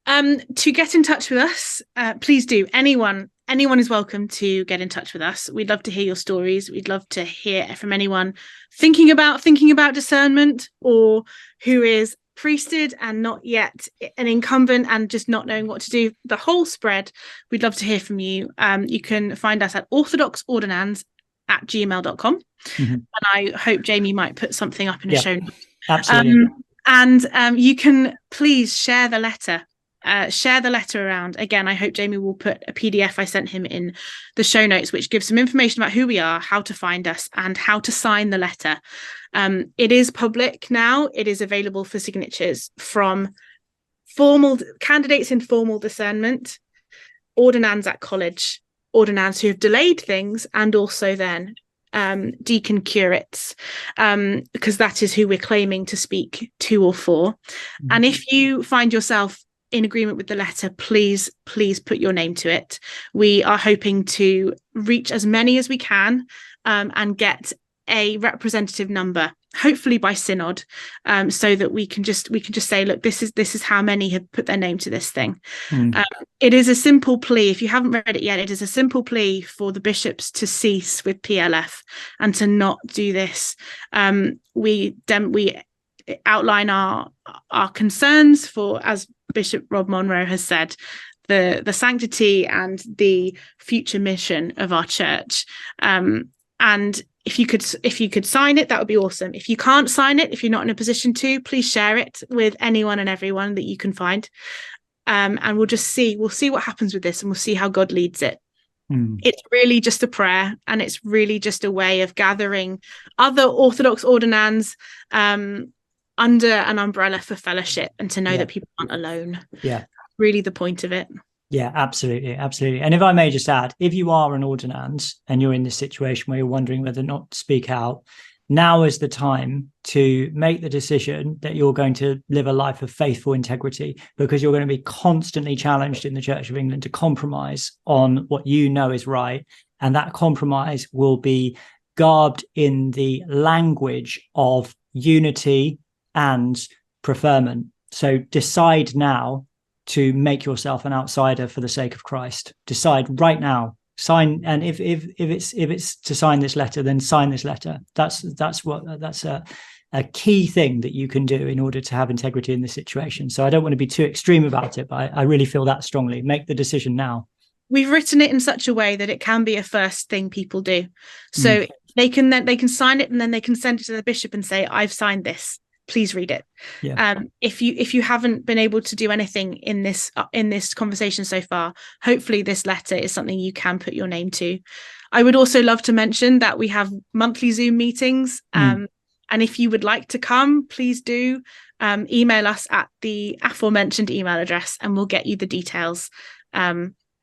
To get in touch with us, please do. Anyone is welcome to get in touch with us. We'd love to hear your stories. We'd love to hear from anyone thinking about discernment, or who is priested and not yet an incumbent and just not knowing what to do. The whole spread. We'd love to hear from you. You can find us at orthodoxordinands@gmail.com. Mm-hmm. And I hope Jamie might put something up in a show notes. Absolutely. And you can please share the letter. Share the letter around. Again, I hope Jamie will put a PDF I sent him in the show notes, which gives some information about who we are, how to find us, and how to sign the letter. It is public now. It is available for signatures from formal candidates in formal discernment, ordinands at college, ordinands who have delayed things, and also then deacon curates, because that is who we're claiming to speak to or for. Mm-hmm. And if you find yourself in agreement with the letter, please put your name to it. We are hoping to reach as many as we can, and get a representative number, hopefully by synod, so that we can just say, look, this is how many have put their name to this thing. It is a simple plea. If you haven't read it yet, it is a simple plea for the bishops to cease with PLF and to not do this. We outline our concerns for, as Bishop Rob Monroe has said, the sanctity and the future mission of our church. And if you could sign it, that would be awesome. If you can't sign it, if you're not in a position to, please share it with anyone and everyone that you can find. And we'll see what happens with this, and we'll see how God leads it. It's really just a prayer, and it's really just a way of gathering other Orthodox ordinands under an umbrella for fellowship, and to know that people aren't alone. Yeah, really the point of it. Yeah, absolutely. And if I may just add, if you are an ordinand and you're in this situation where you're wondering whether or not to speak out, now is the time to make the decision that you're going to live a life of faithful integrity, because you're going to be constantly challenged in the Church of England to compromise on what you know is right. And that compromise will be garbed in the language of unity and preferment. So decide now to make yourself an outsider for the sake of Christ. Decide right now. Sign, and if it's to sign this letter, then sign this letter. That's a key thing that you can do in order to have integrity in this situation. So I don't want to be too extreme about it, but I really feel that strongly. Make the decision now. We've written it in such a way that it can be a first thing people do. So they can sign it, and then they can send it to the bishop and say, I've signed this. Please read it. Yeah. If you haven't been able to do anything in this conversation so far, hopefully this letter is something you can put your name to. I would also love to mention that we have monthly Zoom meetings, and if you would like to come, please do email us at the aforementioned email address, and we'll get you the details.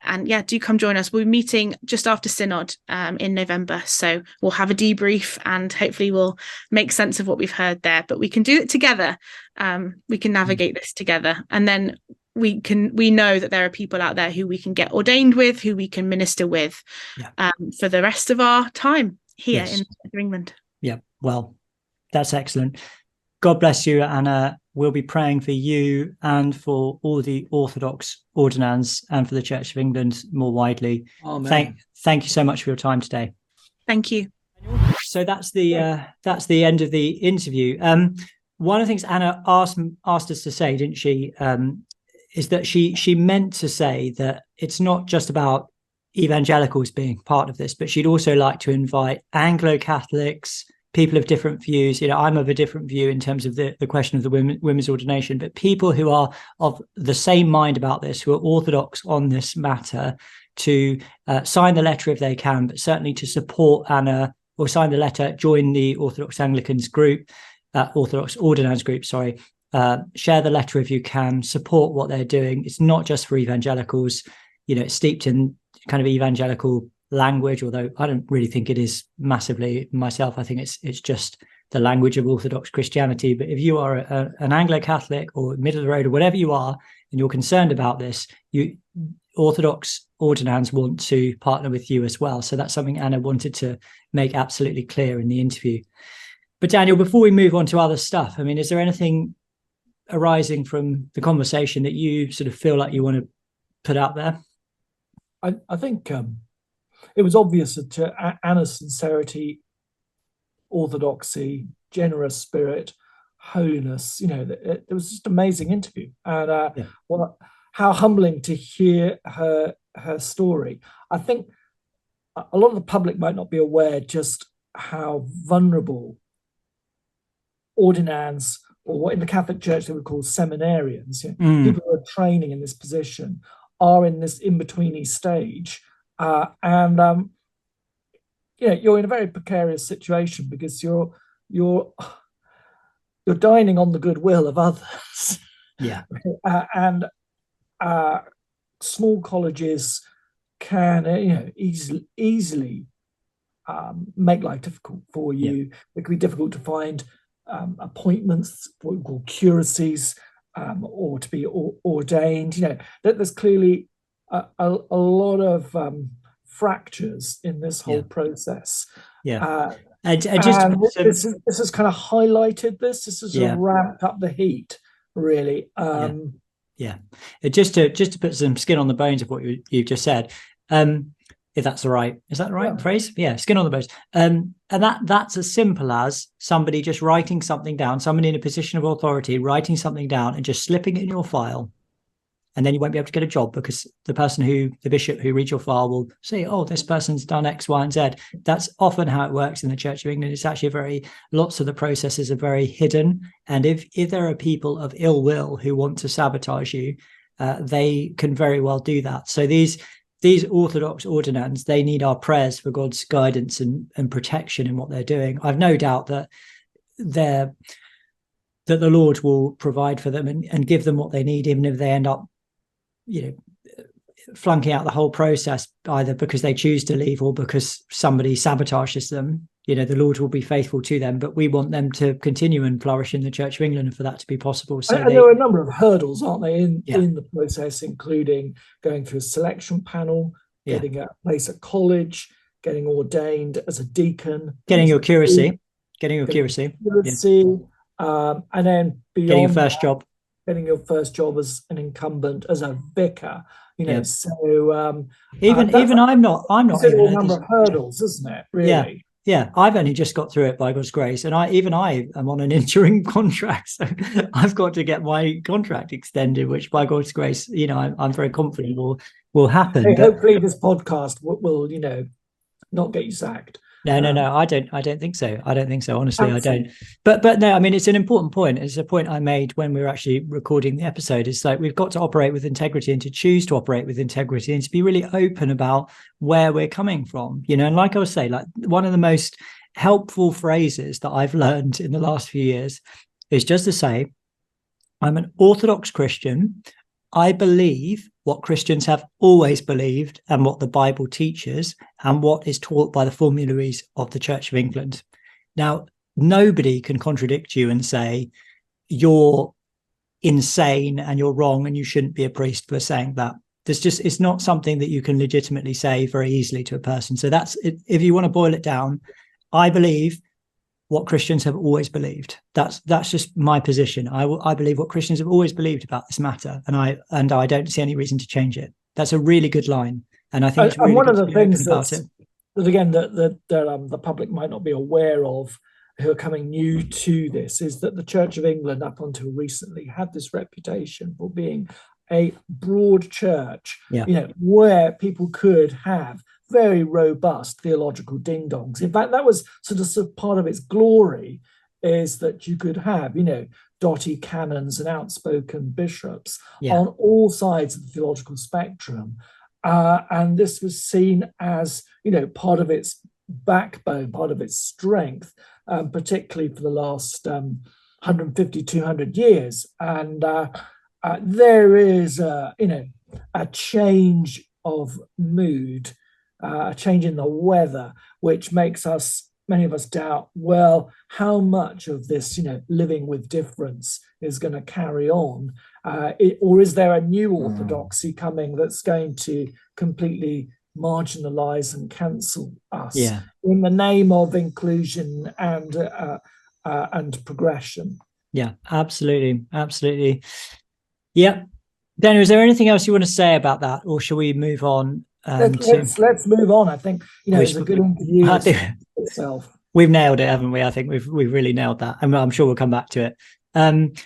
And yeah, do come join us. We're meeting just after Synod in November. So we'll have a debrief, and hopefully we'll make sense of what we've heard there. But we can do it together. We can navigate this together. And then we know that there are people out there who we can get ordained with, who we can minister with for the rest of our time here in England. Yeah, well, that's excellent. God bless you, Anna. We'll be praying for you and for all the Orthodox ordinands and for the Church of England more widely. Amen. Thank you so much for your time today. Thank you. So that's the end of the interview. One of the things Anna asked us to say, didn't she, is that she meant to say that it's not just about evangelicals being part of this, but she'd also like to invite Anglo-Catholics, people of different views. I'm of a different view in terms of the question of the women's ordination, but people who are of the same mind about this, who are orthodox on this matter, to sign the letter if they can, but certainly to support Anna, or sign the letter, join the Orthodox Anglicans group, Orthodoxordinands group, sorry. Share the letter if you can, support what they're doing. It's not just for evangelicals, it's steeped in kind of evangelical language, although I don't really think it is massively myself. I think it's just the language of Orthodox Christianity. But if you are an Anglo-Catholic or middle of the road or whatever you are, and you're concerned about this, Orthodox ordinands want to partner with you as well. So that's something Anna wanted to make absolutely clear in the interview. But Daniel, before we move on to other stuff, is there anything arising from the conversation that you sort of feel like you want to put out there? I think it was obvious to Anna's sincerity, orthodoxy, generous spirit, holiness. It was just an amazing interview, and how humbling to hear her story. I think a lot of the public might not be aware just how vulnerable ordinands, or what in the Catholic Church they would call seminarians, people who are training in this position, are in this in-betweeny stage. And you're in a very precarious situation because you're dining on the goodwill of others. Yeah. And small colleges can easily make life difficult for you. Yeah. It can be difficult to find appointments, what we call curacies, or to be ordained. There's clearly a lot of fractures in this whole process. Yeah. This has kind of highlighted this. This has ramped up the heat, really. Just to put some skin on the bones of what you've just said, if that's the right, is that the right phrase? Yeah, skin on the bones. And that's as simple as somebody just writing something down, somebody in a position of authority writing something down and just slipping it in your file. And then you won't be able to get a job because the bishop who reads your file will say, oh, this person's done X, Y, and Z. That's often how it works in the Church of England. It's actually lots of the processes are very hidden. And if there are people of ill will who want to sabotage you, they can very well do that. So these Orthodox ordinands, they need our prayers for God's guidance and protection in what they're doing. I've no doubt that the Lord will provide for them and give them what they need, even if they end up flunking out the whole process, either because they choose to leave or because somebody sabotages them. The Lord will be faithful to them, but we want them to continue and flourish in the Church of England and for that to be possible. So there are a number of hurdles, aren't they, in the process, including going through a selection panel, getting a place at college, getting ordained as a deacon, getting your curacy, and then beyond getting your first job. Getting your first job as an incumbent, as a vicar, So even I'm not even a number of hurdles, isn't it? Really? Yeah. I've only just got through it by God's grace, and I am on an interim contract, so I've got to get my contract extended, which by God's grace, I'm very confident will happen. Hey, hopefully, this podcast will not get you sacked. No, I don't think so. Honestly, I don't. But no, it's an important point. It's a point I made when we were actually recording the episode. It's like we've got to operate with integrity and to choose to operate with integrity and to be really open about where we're coming from. And like I was saying, like one of the most helpful phrases that I've learned in the last few years is just to say, I'm an Orthodox Christian. I believe what Christians have always believed and what the Bible teaches and what is taught by the formularies of the Church of England. Now, nobody can contradict you and say you're insane and you're wrong and you shouldn't be a priest for saying that. It's not something that you can legitimately say very easily to a person. So that's, if you want to boil it down, I believe what Christians have always believed. That's just my position. I believe what Christians have always believed about this matter, and I don't see any reason to change it. That's a really good line, and I think it's really one good of the to be things open about it. that again that the public might not be aware of, who are coming new to this, is that the Church of England up until recently had this reputation for being a broad church, where people could have very robust theological ding-dongs. In fact, that was sort of part of its glory, is that you could have, dotty canons and outspoken bishops on all sides of the theological spectrum. And this was seen as, part of its backbone, part of its strength, particularly for the last 150, 200 years. And there is, a change of mood, a change in the weather, which makes many of us doubt, well, how much of this, living with difference is going to carry on? Or is there a new orthodoxy coming that's going to completely marginalize and cancel us in the name of inclusion and progression? Yeah, absolutely. Yeah. Daniel, is there anything else you want to say about that, or shall we move on? Let's move on. I think it's a good interview itself. We've nailed it, haven't we? I think we've really nailed that, and I'm sure we'll come back to it.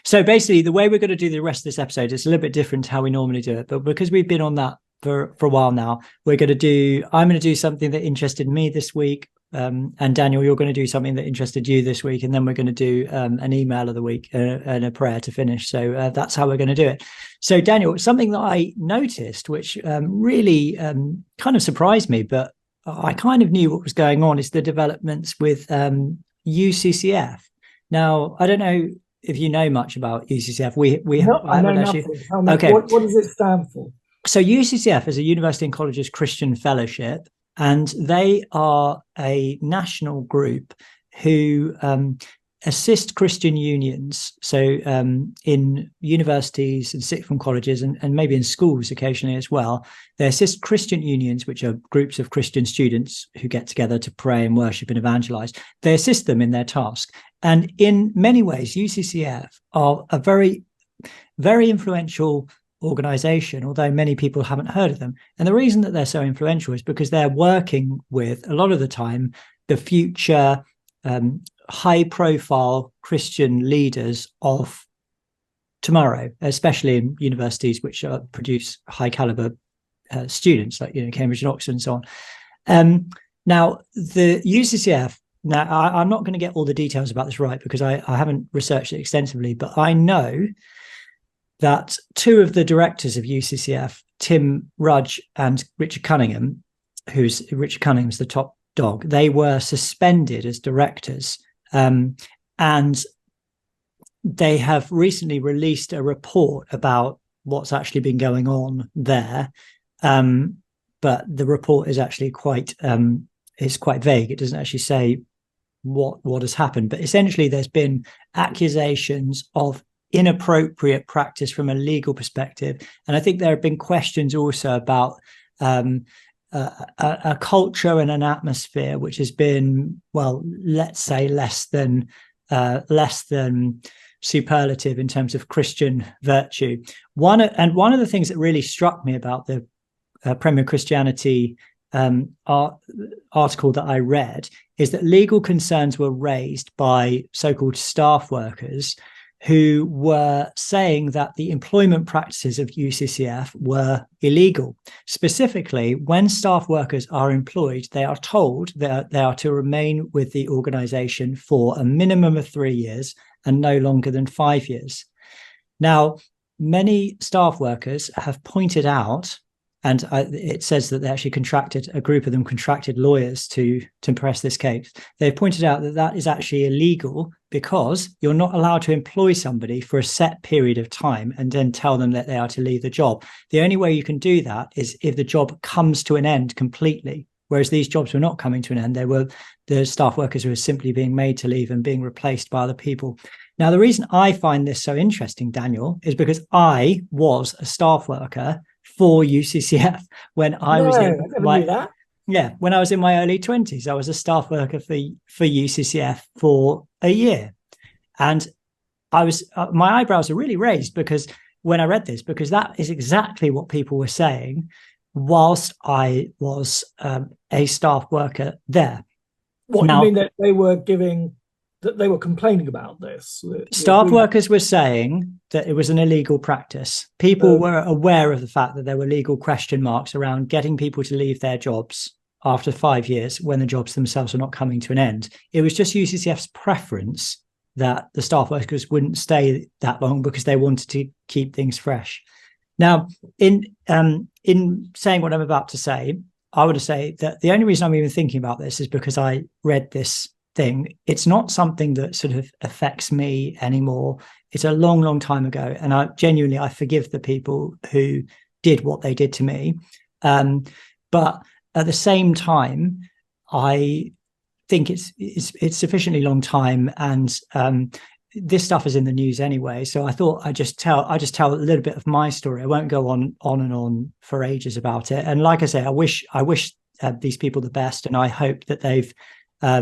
So basically, the way we're going to do the rest of this episode is a little bit different to how we normally do it, but because we've been on that for a while now, I'm going to do something that interested me this week. And Daniel, you're going to do something that interested you this week, and then we're going to do an email of the week and a prayer to finish. So that's how we're going to do it. So Daniel, something that I noticed, which really kind of surprised me, but I kind of knew what was going on, is the developments with UCCF. Now, I don't know if you know much about UCCF. I know nothing. Okay. What does it stand for? So UCCF is a University and Colleges Christian Fellowship, and they are a national group who assist Christian unions. So in universities and sixth form colleges and maybe in schools occasionally as well, they assist Christian unions, which are groups of Christian students who get together to pray and worship and evangelize. They assist them in their task. And in many ways, UCCF are a very, very influential organization, although many people haven't heard of them. And the reason that they're so influential is because they're working with, a lot of the time, the future high profile Christian leaders of tomorrow, especially in universities which produce high caliber students like Cambridge and Oxford and so on. Now the UCCF, I'm not going to get all the details about this right because I haven't researched it extensively, but I know that two of the directors of UCCF, Tim Rudge and Richard Cunningham, Richard Cunningham's the top dog, they were suspended as directors. And they have recently released a report about what's actually been going on there. But the report is actually quite vague. It doesn't actually say what has happened. But essentially, there's been accusations of inappropriate practice from a legal perspective. And I think there have been questions also about a culture and an atmosphere which has been, well, let's say less than superlative in terms of Christian virtue. One of the things that really struck me about the Premier Christianity article that I read is that legal concerns were raised by so-called staff workers who were saying that the employment practices of UCCF were illegal. Specifically, when staff workers are employed, they are told that they are to remain with the organisation for a minimum of 3 years and no longer than 5 years. Now, many staff workers have pointed out, and it says that they actually a group of them contracted lawyers to press this case. They've pointed out that that is actually illegal because you're not allowed to employ somebody for a set period of time and then tell them that they are to leave the job. The only way you can do that is if the job comes to an end completely, whereas these jobs were not coming to an end. The staff workers were simply being made to leave and being replaced by other people. Now, the reason I find this so interesting, Daniel, is because I was a staff worker for UCCF when I was in Yeah, when I was in my early 20s, I was a staff worker for UCCF for a year. And I was my eyebrows are really raised because when I read this, because that is exactly what people were saying whilst I was a staff worker there. What Now, you mean that they were complaining about this? Staff workers were saying that it was an illegal practice. People were aware of the fact that there were legal question marks around getting people to leave their jobs after 5 years when the jobs themselves were not coming to an end. It was just UCCF's preference that the staff workers wouldn't stay that long because they wanted to keep things fresh. Now, in saying what I'm about to say, I would say that the only reason I'm even thinking about this is because I read this thing. It's not something that sort of affects me anymore. It's a long, long time ago. And I forgive the people who did what they did to me. But at the same time, I think it's sufficiently long time, and this stuff is in the news anyway. So I thought I just tell a little bit of my story. I won't go on and on for ages about it. And like I say, I wish these people the best, and I hope that they've I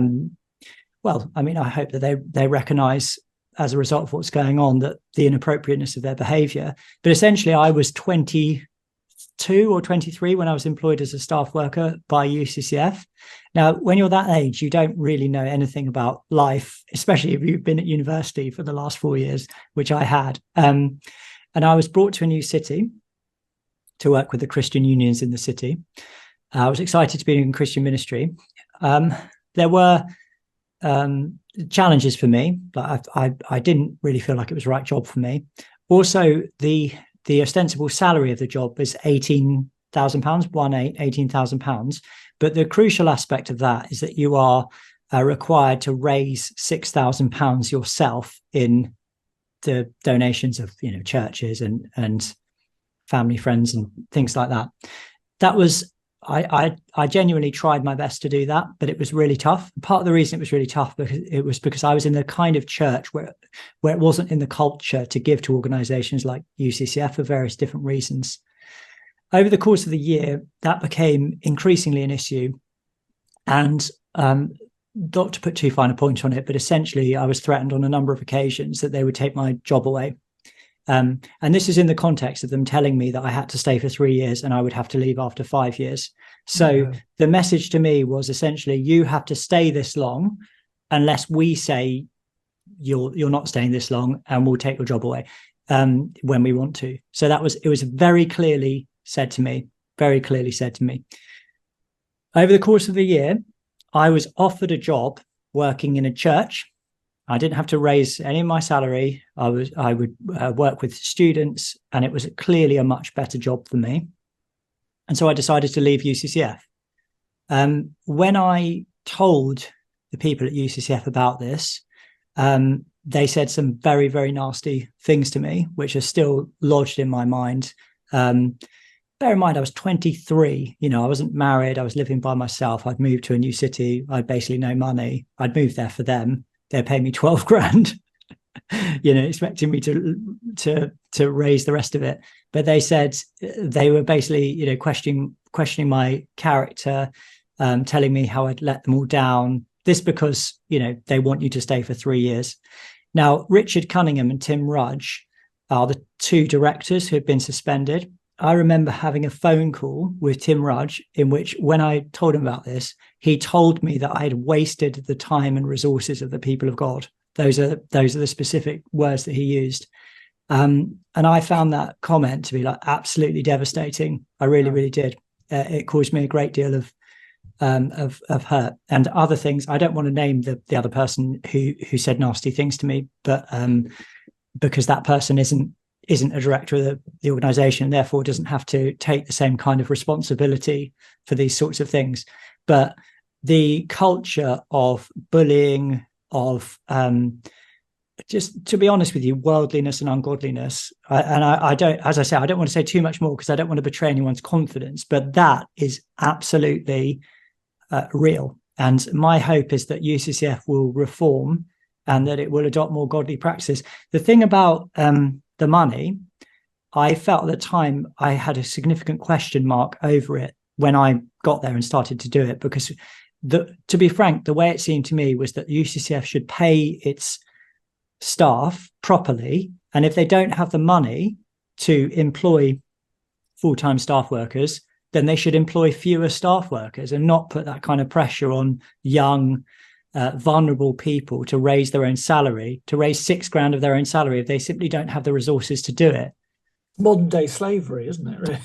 hope that they recognize as a result of what's going on that the inappropriateness of their behavior. But essentially, I was 22 or 23 when I was employed as a staff worker by UCCF. Now, when you're that age, you don't really know anything about life, especially if you've been at university for the last 4 years, which I had. And I was brought to a new city to work with the Christian unions in the city. I was excited to be in Christian ministry. There were challenges for me, but I didn't really feel like it was the right job for me. Also, the ostensible salary of the job is £18,000, £18,000. But the crucial aspect of that is that you are required to raise £6,000 yourself in the donations of churches and family, friends, and things like that. That was I genuinely tried my best to do that, but it was really tough. Part of the reason it was really tough because I was in the kind of church where it wasn't in the culture to give to organizations like UCCF for various different reasons. Over the course of the year, that became increasingly an issue. And not to put too fine a point on it, but essentially I was threatened on a number of occasions that they would take my job away. And this is in the context of them telling me that I had to stay for 3 years and I would have to leave after 5 years. So the message to me was essentially, you have to stay this long unless we say you're not staying this long and we'll take your job away when we want to. So it was very clearly said to me. Over the course of the year, I was offered a job working in a church. I didn't have to raise any of my salary. I would work with students, and it was clearly a much better job for me. And so I decided to leave UCCF. When I told the people at UCCF about this, they said some very, very nasty things to me, which are still lodged in my mind. Bear in mind, I was 23. I wasn't married. I was living by myself. I'd moved to a new city. I had basically no money. I'd moved there for them. They're paying me 12 grand, expecting me to raise the rest of it. But they said they were basically, questioning my character, telling me how I'd let them all down. This because, they want you to stay for 3 years. Now, Richard Cunningham and Tim Rudge are the two directors who have been suspended. I remember having a phone call with Tim Rudge in which, when I told him about this, he told me that I had wasted the time and resources of the people of God. Those are the specific words that he used. And I found that comment to be absolutely devastating. I really, really did. It caused me a great deal of hurt and other things. I don't want to name the other person who said nasty things to me, but because that person isn't a director of the organization, therefore doesn't have to take the same kind of responsibility for these sorts of things. But the culture of bullying, of just, to be honest with you, worldliness and ungodliness, I don't, as I say, I don't want to say too much more because I don't want to betray anyone's confidence, but that is absolutely real. And my hope is that UCCF will reform and that it will adopt more godly practices. The thing about the money, I felt at the time I had a significant question mark over it, when I got there and started to do it, because to be frank, the way it seemed to me was that the UCCF should pay its staff properly, and if they don't have the money to employ full-time staff workers, then they should employ fewer staff workers and not put that kind of pressure on young, vulnerable people to raise their own salary, to raise £6,000 of their own salary if they simply don't have the resources to do it. Modern day slavery, isn't it? Really?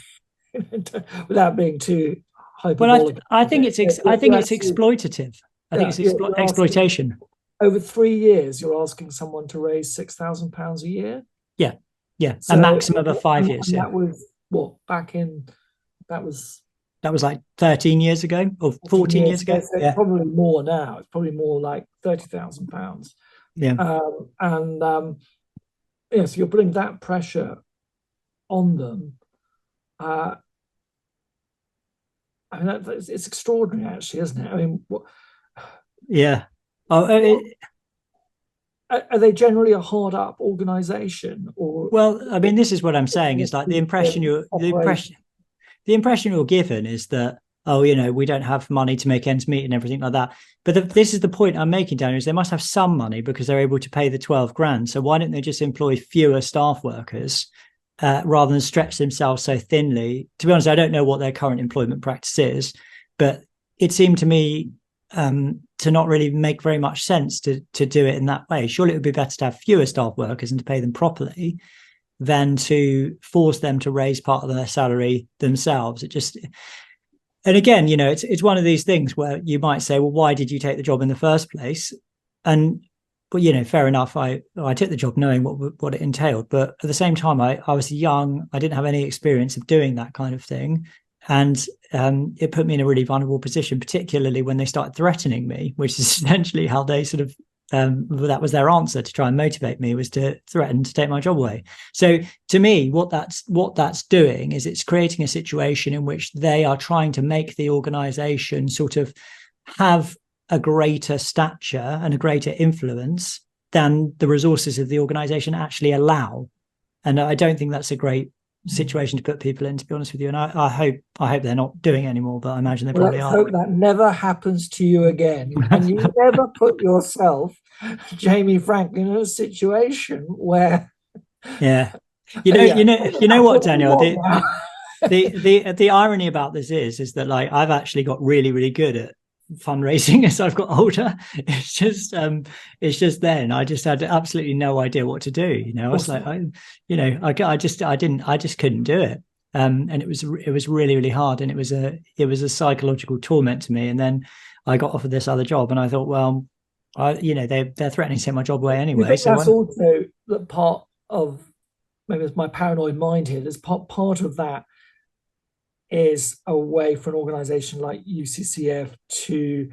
Without being too hyperbolic. Well, I think it's exploitative. I think it's exploitation. Over 3 years, you're asking someone to raise £6,000 a year. Yeah, so, a maximum of 5 years. And yeah. that was what that was like 13 years ago or 14 years ago. So it's probably more now. It's probably more like £30,000. Yeah. So you're putting that pressure on them. I mean, it's extraordinary, actually, isn't it? I mean, yeah. Are they generally a hard up organization? Or well, I mean, this is what I'm saying is like the impression you're given is that, oh, you know, we don't have money to make ends meet and everything like that. But this is the point I'm making, Daniel, is they must have some money because they're able to pay the £12,000. So why don't they just employ fewer staff workers rather than stretch themselves so thinly? To be honest, I don't know what their current employment practice is, but it seemed to me to not really make very much sense to do it in that way. Surely it would be better to have fewer staff workers and to pay them properly than to force them to raise part of their salary themselves. And again, you know, it's one of these things where you might say, well, why did you take the job in the first place? But you know, fair enough. I took the job knowing what it entailed, but at the same time, I was young. I didn't have any experience of doing that kind of thing. And it put me in a really vulnerable position, particularly when they started threatening me, which is essentially how they sort of, that was their answer to try and motivate me, was to threaten to take my job away. So to me, what that's doing is it's creating a situation in which they are trying to make the organization sort of have a greater stature and a greater influence than the resources of the organization actually allow. And I don't think that's a great situation to put people in, to be honest with you. And I hope they're not doing it anymore, but I imagine they probably are. Let's hope that never happens to you again. And you never put yourself, Jamie Franklin, in a situation where you know what, Daniel, the irony about this is that, like, I've actually got really, really good at fundraising as I've got older. It's just then I just had absolutely no idea what to do. You know, I was like, I just couldn't do it. And it was really, really hard, and it was a psychological torment to me. And then I got offered this other job, and I thought, well, they're threatening to take my job away anyway. So that's also the part of, maybe it's my paranoid mind here. There's part of that is a way for an organization like UCCF to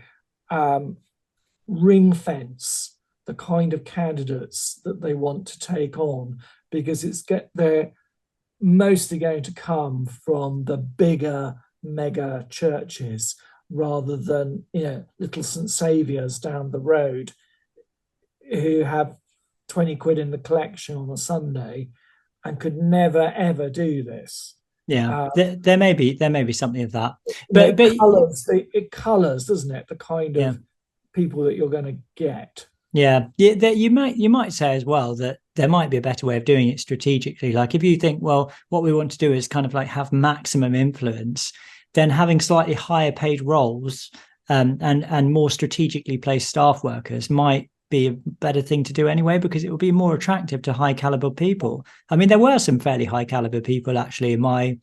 ring fence the kind of candidates that they want to take on, because they're mostly going to come from the bigger mega churches rather than, you know, little St. Saviour's down the road who have 20 quid in the collection on a Sunday and could never ever do this. Yeah, there may be something of that, but it colours, doesn't it, the kind of people that you're going to get. Yeah, you might say as well that there might be a better way of doing it strategically. Like, if you think, well, what we want to do is kind of like have maximum influence, then having slightly higher paid roles and more strategically placed staff workers might be a better thing to do anyway, because it will be more attractive to high caliber people. I mean, there were some fairly high caliber people actually in my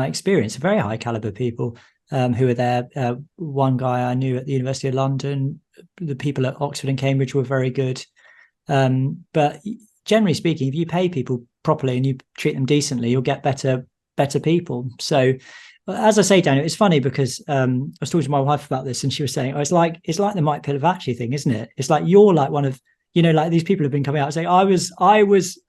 experience, very high caliber people who were there. One guy I knew at the University of London, the people at Oxford and Cambridge were very good. But generally speaking, if you pay people properly and you treat them decently, you'll get better people. So, as I say, Daniel, it's funny because I was talking to my wife about this, and she was saying, "Oh, it's like the Mike Pilavachi thing, isn't it? It's like you're like one of, you know, like these people have been coming out and saying, I was,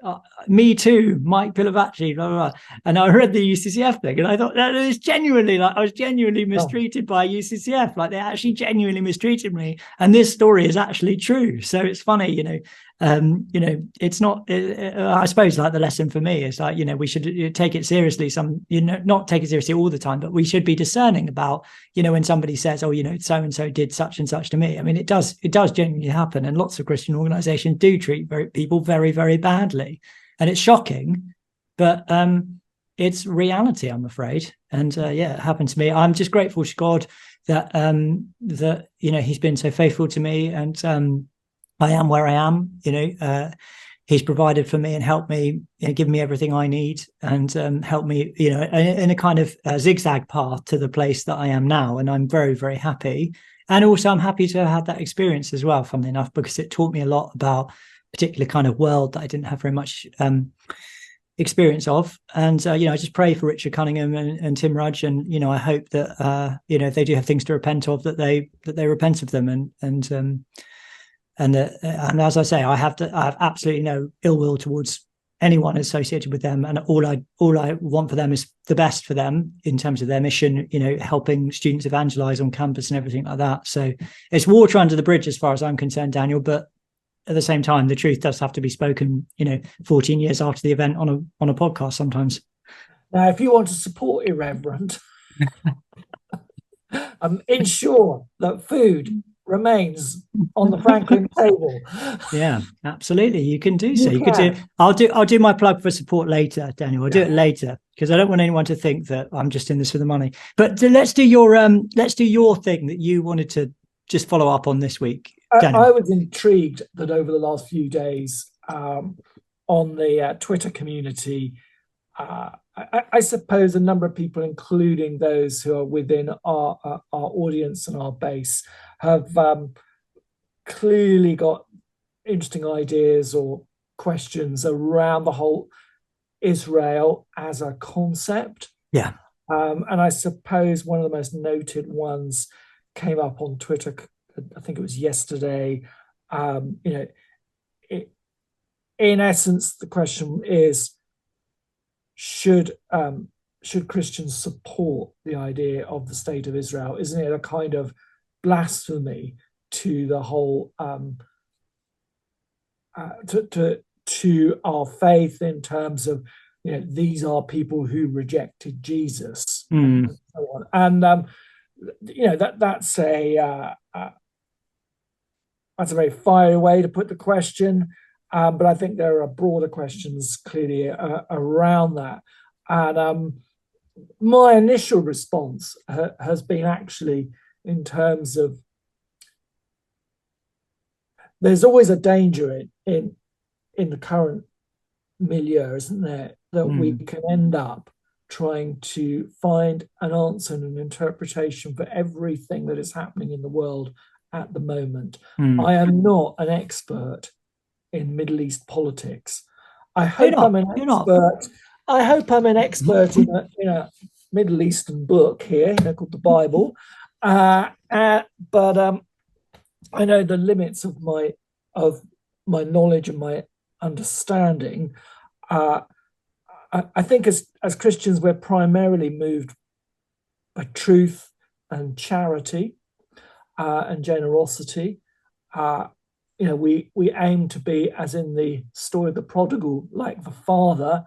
me too, Mike Pilavachi, blah, blah, blah." And I read the UCCF thing, and I thought that is genuinely, like, I was genuinely mistreated by UCCF. Like, they actually genuinely mistreated me, and this story is actually true. So it's funny, you know, It's not, I suppose, like the lesson for me is like, we should take it seriously, not take it seriously all the time, but we should be discerning about, when somebody says, oh, so-and-so did such and such to me. I mean, it does genuinely happen. And lots of Christian organizations do treat people very, very badly. And it's shocking, but it's reality, I'm afraid. And it happened to me. I'm just grateful to God that he's been so faithful to me, and I am where I am. He's provided for me and helped me, given me everything I need, and helped me, in a kind of zigzag path to the place that I am now. And I'm very, very happy. And also I'm happy to have had that experience as well, funnily enough, because it taught me a lot about a particular kind of world that I didn't have very much experience of. And I just pray for Richard Cunningham and Tim Rudge, and I hope that if they do have things to repent of, that they repent of them, and as I say, I have absolutely no ill will towards anyone associated with them, and all I want for them is the best for them in terms of their mission, helping students evangelize on campus and everything like that. So it's water under the bridge as far as I'm concerned, Daniel, but at the same time, the truth does have to be spoken, 14 years after the event on a podcast sometimes. Now, if you want to support Irreverent, ensure that food remains on the Franklin table. Yeah, absolutely. You can do so. You could do. I'll do my plug for support later, Daniel. I'll do it later, because I don't want anyone to think that I'm just in this for the money. But let's do your thing that you wanted to just follow up on this week. I was intrigued that over the last few days on the Twitter community, I suppose a number of people, including those who are within our audience and our base, have clearly got interesting ideas or questions around the whole Israel as a concept. Yeah. And I suppose one of the most noted ones came up on Twitter, I think it was yesterday. In essence, the question is, should Christians support the idea of the state of Israel? Isn't it a kind of blasphemy to the whole to our faith, in terms of these are people who rejected Jesus and so on. And that's a very fiery way to put the question, but I think there are broader questions clearly around that. And my initial response has been actually in terms of, there's always a danger in the current milieu, isn't there, that we can end up trying to find an answer and an interpretation for everything that is happening in the world at the moment. I am not an expert in Middle East politics. I hope I'm an expert in a Middle Eastern book here, called the Bible. But I know the limits of my knowledge and my understanding. I think as Christians, we're primarily moved by truth and charity and generosity. We aim to be, as in the story of the prodigal, like the father,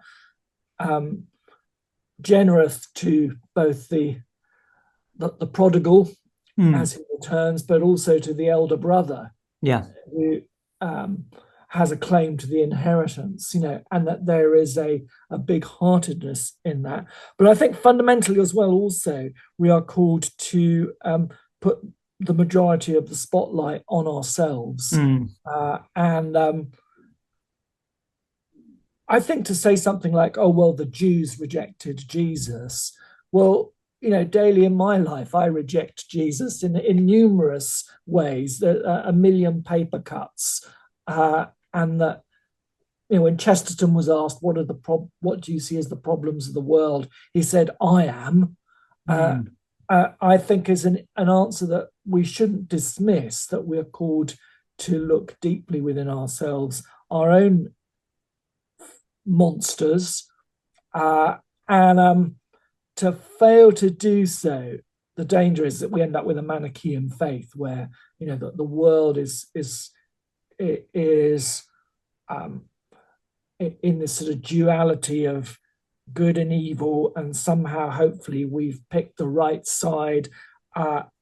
generous to both the prodigal as he returns, but also to the elder brother, who has a claim to the inheritance, and that there is a big-heartedness in that. But I think fundamentally as well, also, we are called to put the majority of the spotlight on ourselves. I think to say something like, oh, well, the Jews rejected Jesus. Well, daily in my life, I reject Jesus in numerous ways, a million paper cuts. And that, when Chesterton was asked, what do you see as the problems of the world? He said, I am. I think is an answer that we shouldn't dismiss, that we're called to look deeply within ourselves, our own monsters, and to fail to do so, the danger is that we end up with a Manichaean faith where the world is in this sort of duality of good and evil, and somehow hopefully we've picked the right side,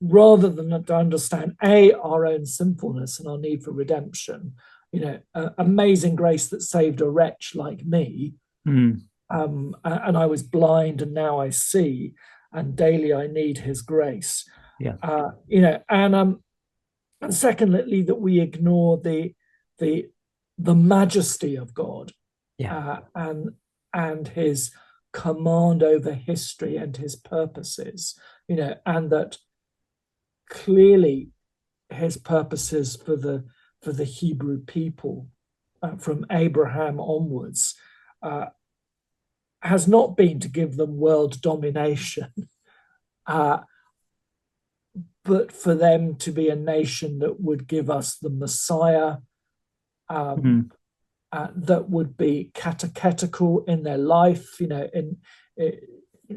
rather than to understand our own sinfulness and our need for redemption. Amazing grace that saved a wretch like me, and I was blind and now I see, and daily I need his grace. And secondly, that we ignore the majesty of God, and his command over history and his purposes, and that clearly his purposes for the Hebrew people, from Abraham onwards, has not been to give them world domination, but for them to be a nation that would give us the Messiah, that would be catechetical in their life.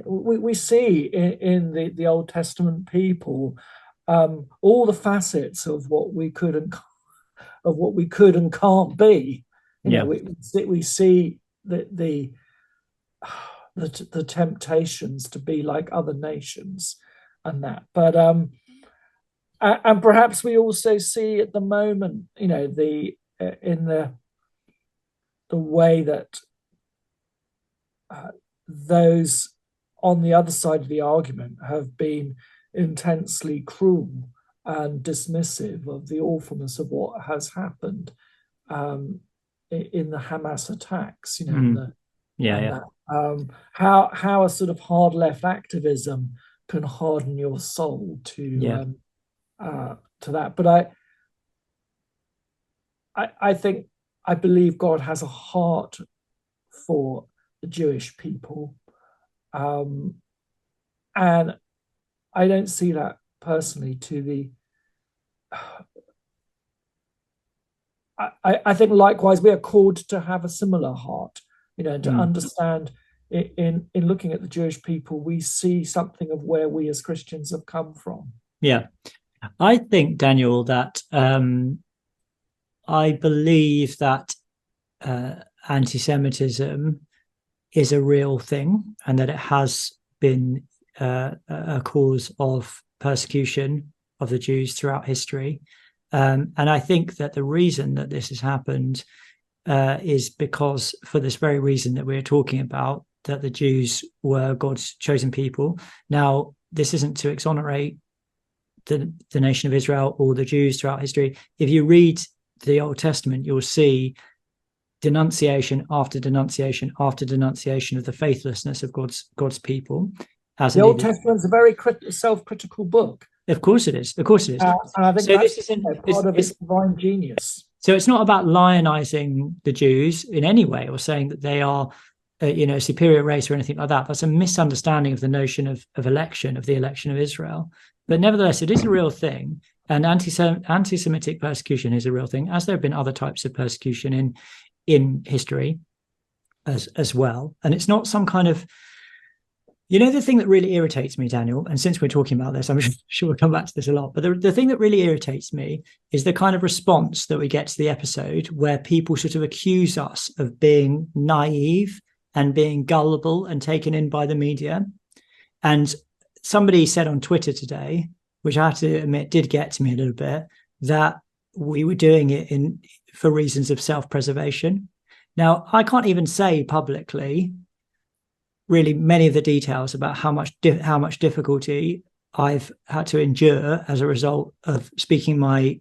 We see in the Old Testament people all the facets of what we could and can't be. We see the temptations to be like other nations and that, but and perhaps we also see at the moment, the way that those on the other side of the argument have been intensely cruel and dismissive of the awfulness of what has happened in the Hamas attacks. How a sort of hard left activism can harden your soul to that. But I believe God has a heart for the Jewish people, and I don't see that personally I think likewise we are called to have a similar heart, to understand in looking at the Jewish people, we see something of where we as Christians have come from. I think, Daniel, that I believe that anti-Semitism is a real thing, and that it has been a cause of persecution of the Jews throughout history. And I think that the reason that this has happened is because, for this very reason that we're talking about, that the Jews were God's chosen people. Now, this isn't to exonerate the nation of Israel or the Jews throughout history. If you read the Old Testament, you'll see denunciation after denunciation after denunciation of the faithlessness of God's people. The Old Testament is a very self-critical book. Of course it is. Of course it is. And I think this is part of its divine genius. So it's not about lionizing the Jews in any way or saying that they are a superior race or anything like that. That's a misunderstanding of the notion of election, of the election of Israel. But nevertheless, it is a real thing. And anti-Semitic persecution is a real thing, as there have been other types of persecution in history as well. And it's not some kind of, the thing that really irritates me, Daniel, and since we're talking about this, I'm sure we'll come back to this a lot, but the thing that really irritates me is the kind of response that we get to the episode where people sort of accuse us of being naive and being gullible and taken in by the media. And somebody said on Twitter today, which I have to admit did get to me a little bit, that we were doing it for reasons of self-preservation. Now, I can't even say publicly really many of the details about how much difficulty I've had to endure as a result of speaking my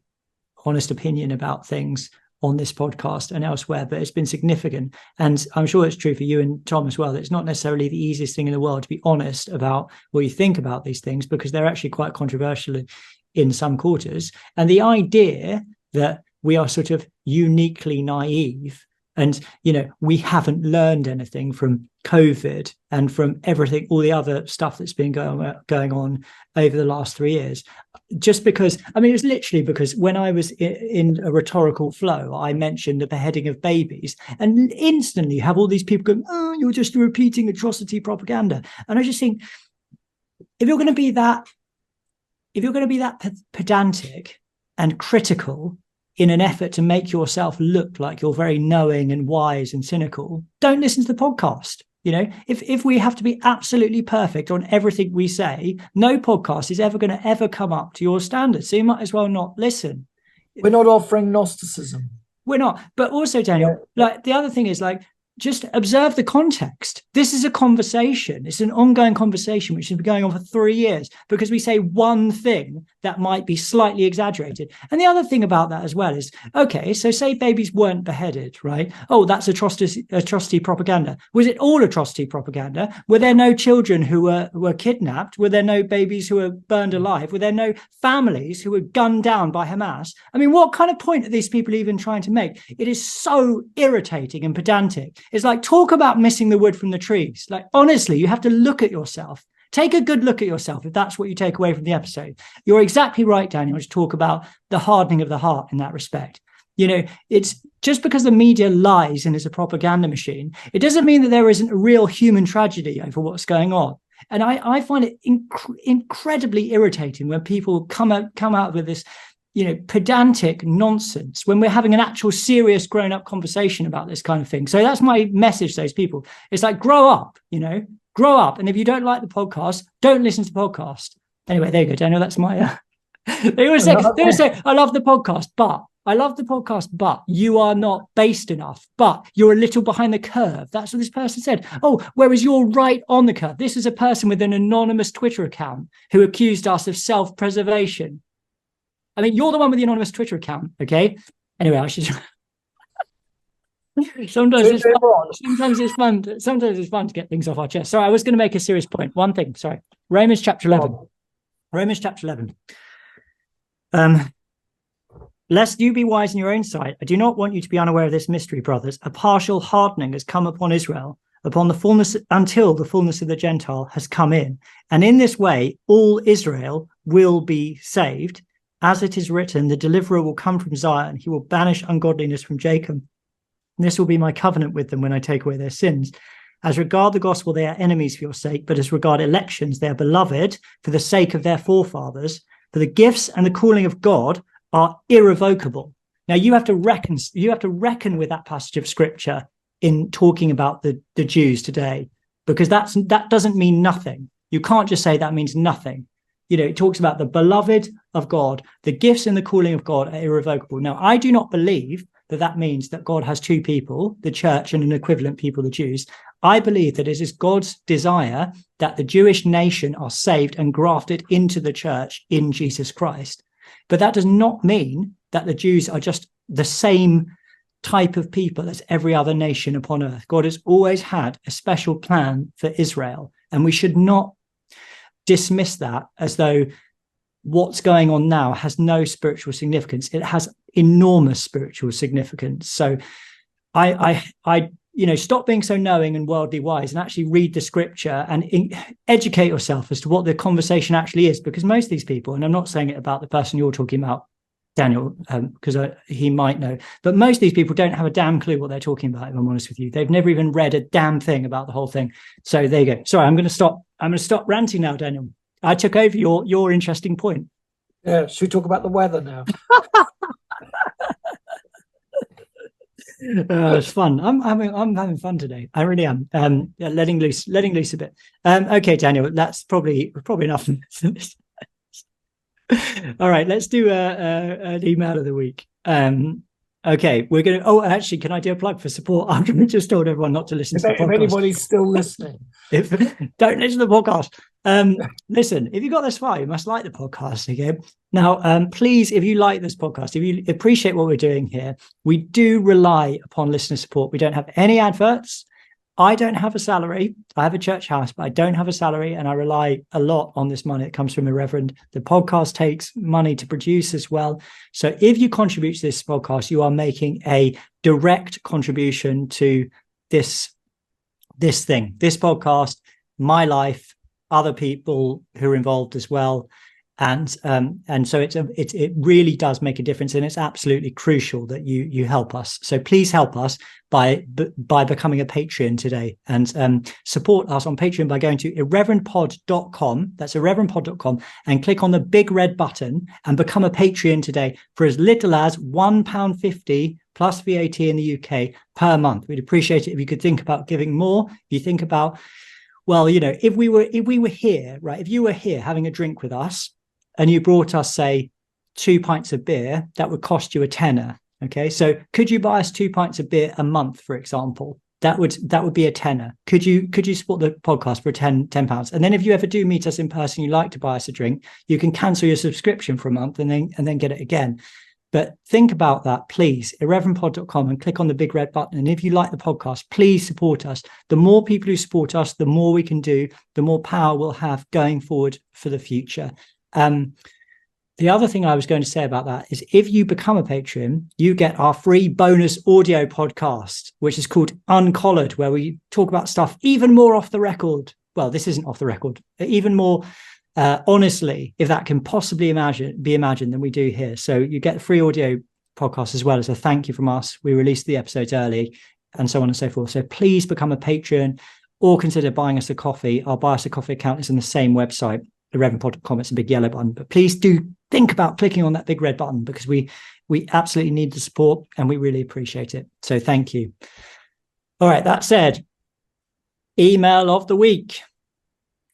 honest opinion about things on this podcast and elsewhere, but it's been significant. And I'm sure it's true for you and Tom as well. It's not necessarily the easiest thing in the world to be honest about what you think about these things, because they're actually quite controversial in some quarters. And the idea that we are sort of uniquely naive and, we haven't learned anything from COVID and from everything, all the other stuff that's been going on over the last 3 years. Just because, it was literally because when I was in a rhetorical flow, I mentioned the beheading of babies, and instantly you have all these people going, "Oh, you're just repeating atrocity propaganda." And I just think, if you're going to be that pedantic and critical in an effort to make yourself look like you're very knowing and wise and cynical, don't listen to the podcast. If we have to be absolutely perfect on everything we say, no podcast is ever going to ever come up to your standards. So you might as well not listen. We're not offering Gnosticism. We're not. But also, Daniel, like the other thing is like, just observe the context. This is a conversation. It's an ongoing conversation which has been going on for 3 years because we say one thing that might be slightly exaggerated. And the other thing about that as well is, okay, so say babies weren't beheaded, right? Oh, that's atrocity propaganda. Was it all atrocity propaganda? Were there no children who were kidnapped? Were there no babies who were burned alive? Were there no families who were gunned down by Hamas? I mean, what kind of point are these people even trying to make? It is so irritating and pedantic. It's like, talk about missing the wood from the trees. Like, honestly, you have to look at yourself. Take a good look at yourself if that's what you take away from the episode. You're exactly right, Daniel, to talk about the hardening of the heart in that respect. It's just because the media lies and is a propaganda machine, it doesn't mean that there isn't a real human tragedy over what's going on. And I find it incredibly irritating when people come out with this pedantic nonsense when we're having an actual serious grown-up conversation about this kind of thing. So that's my message to those people. It's like, grow up, grow up. And if you don't like the podcast, don't listen to the podcast. Anyway, there you go, Daniel. That's my they always say, I love the podcast, but you are not based enough, but you're a little behind the curve. That's what this person said. Oh, whereas you're right on the curve. This is a person with an anonymous Twitter account who accused us of self-preservation. I mean, you're the one with the anonymous Twitter account, okay? Anyway, I should. Sometimes it's fun to get things off our chest. Sorry, I was going to make a serious point. One thing, sorry. Romans chapter 11. Romans chapter 11. Lest you be wise in your own sight, I do not want you to be unaware of this mystery, brothers. A partial hardening has come upon Israel, upon the fullness, until the fullness of the Gentile has come in. And in this way, all Israel will be saved. As it is written, the deliverer will come from Zion. He will banish ungodliness from Jacob. And this will be my covenant with them when I take away their sins. As regard the gospel, they are enemies for your sake, but as regard elections, they are beloved for the sake of their forefathers. For the gifts and the calling of God are irrevocable. Now you have to reckon with that passage of scripture in talking about the Jews today, because that doesn't mean nothing. You can't just say that means nothing. It talks about the beloved of God, the gifts and the calling of God are irrevocable. Now, I do not believe that means that God has two people, the church and an equivalent people, the Jews. I believe that it is God's desire that the Jewish nation are saved and grafted into the church in Jesus Christ. But that does not mean that the Jews are just the same type of people as every other nation upon earth. God has always had a special plan for Israel, and we should not dismiss that as though what's going on now has no spiritual significance. It has enormous spiritual significance. So I stop being so knowing and worldly wise and actually read the scripture and educate yourself as to what the conversation actually is, because most of these people, and I'm not saying it about the person you're talking about, Daniel, because he might know, but most of these people don't have a damn clue what they're talking about, if I'm honest with you. They've never even read a damn thing about the whole thing. So there you go. Sorry, I'm going to stop ranting now, Daniel. I took over your interesting point. Yeah, should we talk about the weather now? It's fun. I'm having fun today. I really am. Letting loose a bit. Okay, Daniel, that's probably enough. All right, let's do an email of the week. Okay, we're going to... Oh, actually, can I do a plug for support? I've just told everyone not to listen to the podcast. If anybody's still listening. Don't listen to the podcast. Listen, if you got this far, you must like the podcast, okay? Now, please, if you like this podcast, if you appreciate what we're doing here, we do rely upon listener support. We don't have any adverts. I don't have a salary. I have a church house, but I don't have a salary, and I rely a lot on this money that comes from the Reverend. The podcast takes money to produce as well. So if you contribute to this podcast, you are making a direct contribution to this thing, this podcast, my life, other people who are involved as well. And so it really does make a difference, and it's absolutely crucial that you help us. So please help us by becoming a Patreon today, and support us on Patreon by going to irreverendpod.com. That's irreverendpod.com, and click on the big red button and become a Patreon today for as little as £1.50 plus VAT in the UK per month. We'd appreciate it if you could think about giving more. If you think about, well, if we were here, right? If you were here having a drink with us, and you brought us, say, 2 pints of beer, that would cost you a tenner. Okay, so could you buy us 2 pints of beer a month, for example? That would be a tenner. Could you support the podcast for £10? And then if you ever do meet us in person, you like to buy us a drink, you can cancel your subscription for a month and then get it again. But think about that, please. irreverendpod.com, and click on the big red button. And if you like the podcast, please support us. The more people who support us, the more we can do, the more power we'll have going forward for the future. The other thing I was going to say about that is, if you become a patron, you get our free bonus audio podcast, which is called Uncollared, where we talk about stuff even more off the record. Well, this isn't off the record, even more honestly, if that can possibly be imagined, than we do here. So you get the free audio podcast as well as a thank you from us. We release the episodes early, and so on and so forth. So please become a patron, or consider buying us a coffee. Our Buy Us a Coffee account is on the same website, irreverendpod.com. It's a big yellow button, but please do think about clicking on that big red button, because we absolutely need the support and we really appreciate it. So thank you. All right, that said, email of the week.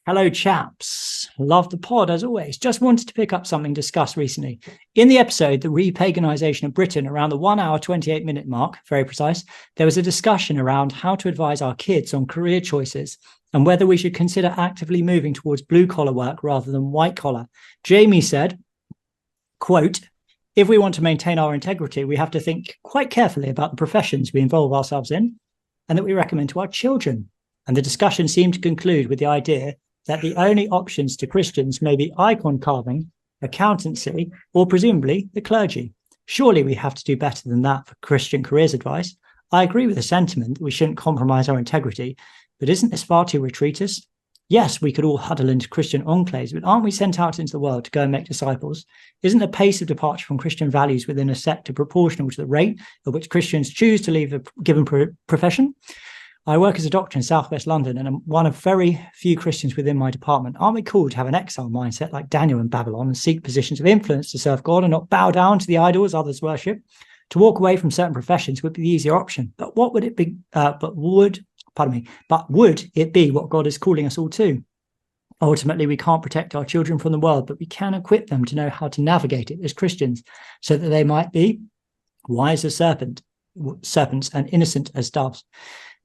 Hello, chaps. Love the pod, as always. Just wanted to pick up something discussed recently. In the episode, The Repaganisation of Britain, around the 1 hour, 28-minute mark, very precise, there was a discussion around how to advise our kids on career choices and whether we should consider actively moving towards blue-collar work rather than white-collar. Jamie said, quote, "If we want to maintain our integrity, we have to think quite carefully about the professions we involve ourselves in and that we recommend to our children." And the discussion seemed to conclude with the idea that the only options to Christians may be icon carving, accountancy, or presumably the clergy. Surely we have to do better than that for Christian careers advice. I agree with the sentiment that we shouldn't compromise our integrity, but isn't this far too retreatist? Yes, we could all huddle into Christian enclaves, but aren't we sent out into the world to go and make disciples? Isn't the pace of departure from Christian values within a sector proportional to the rate at which Christians choose to leave a given profession? I work as a doctor in southwest London, and I'm one of very few Christians within my department. Aren't we called to have an exile mindset like Daniel in Babylon and seek positions of influence to serve God and not bow down to the idols others worship? To walk away from certain professions would be the easier option. But what would it be? But would it be what God is calling us all to? Ultimately, we can't protect our children from the world, but we can equip them to know how to navigate it as Christians, so that they might be wise as serpents and innocent as doves.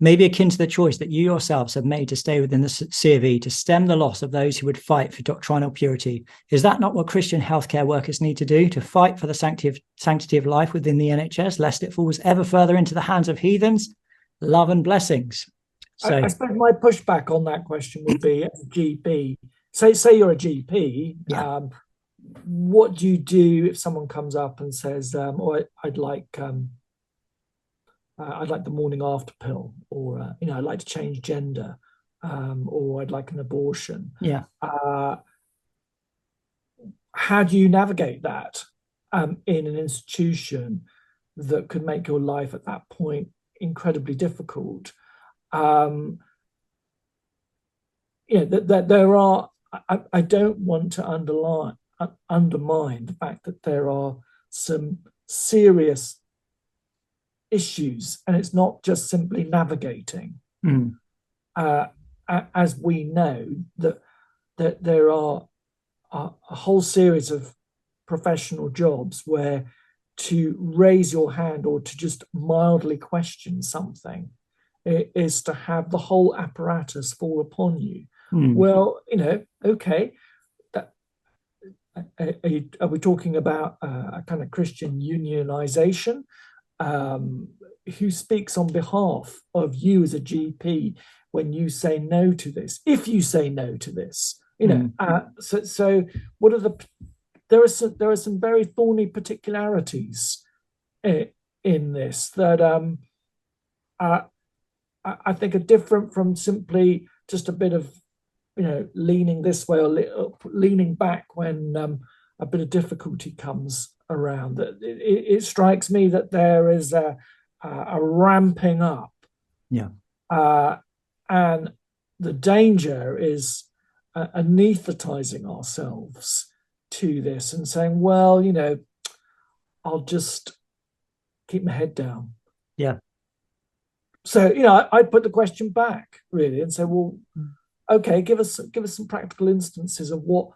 Maybe akin to the choice that you yourselves have made to stay within the C of E to stem the loss of those who would fight for doctrinal purity. Is that not what Christian healthcare workers need to do, to fight for the sanctity of life within the NHS, lest it falls ever further into the hands of heathens? Love and blessings. So I suppose my pushback on that question would be, as a GP, say you're a GP, Yeah. What do you do if someone comes up and says, I'd like the morning after pill, or I'd like to change gender, or I'd like an abortion. Yeah. How do you navigate that in an institution that could make your life at that point incredibly difficult? That there are. I don't want to undermine the fact that there are some serious issues, and it's not just simply navigating. As we know that there are a whole series of professional jobs where to raise your hand or to just mildly question something is to have the whole apparatus fall upon you. Well, okay, are we talking about a kind of Christian unionization? Who speaks on behalf of you as a GP when you say no to this? If you say no to this, so what are there are some very thorny particularities in this that I think are different from simply just a bit of leaning this way or leaning back when a bit of difficulty comes around. That it strikes me that there is a ramping up, and the danger is anesthetizing ourselves to this and saying, well, I'll just keep my head down. Yeah. So, I put the question back really and say, well, okay, give us some practical instances of what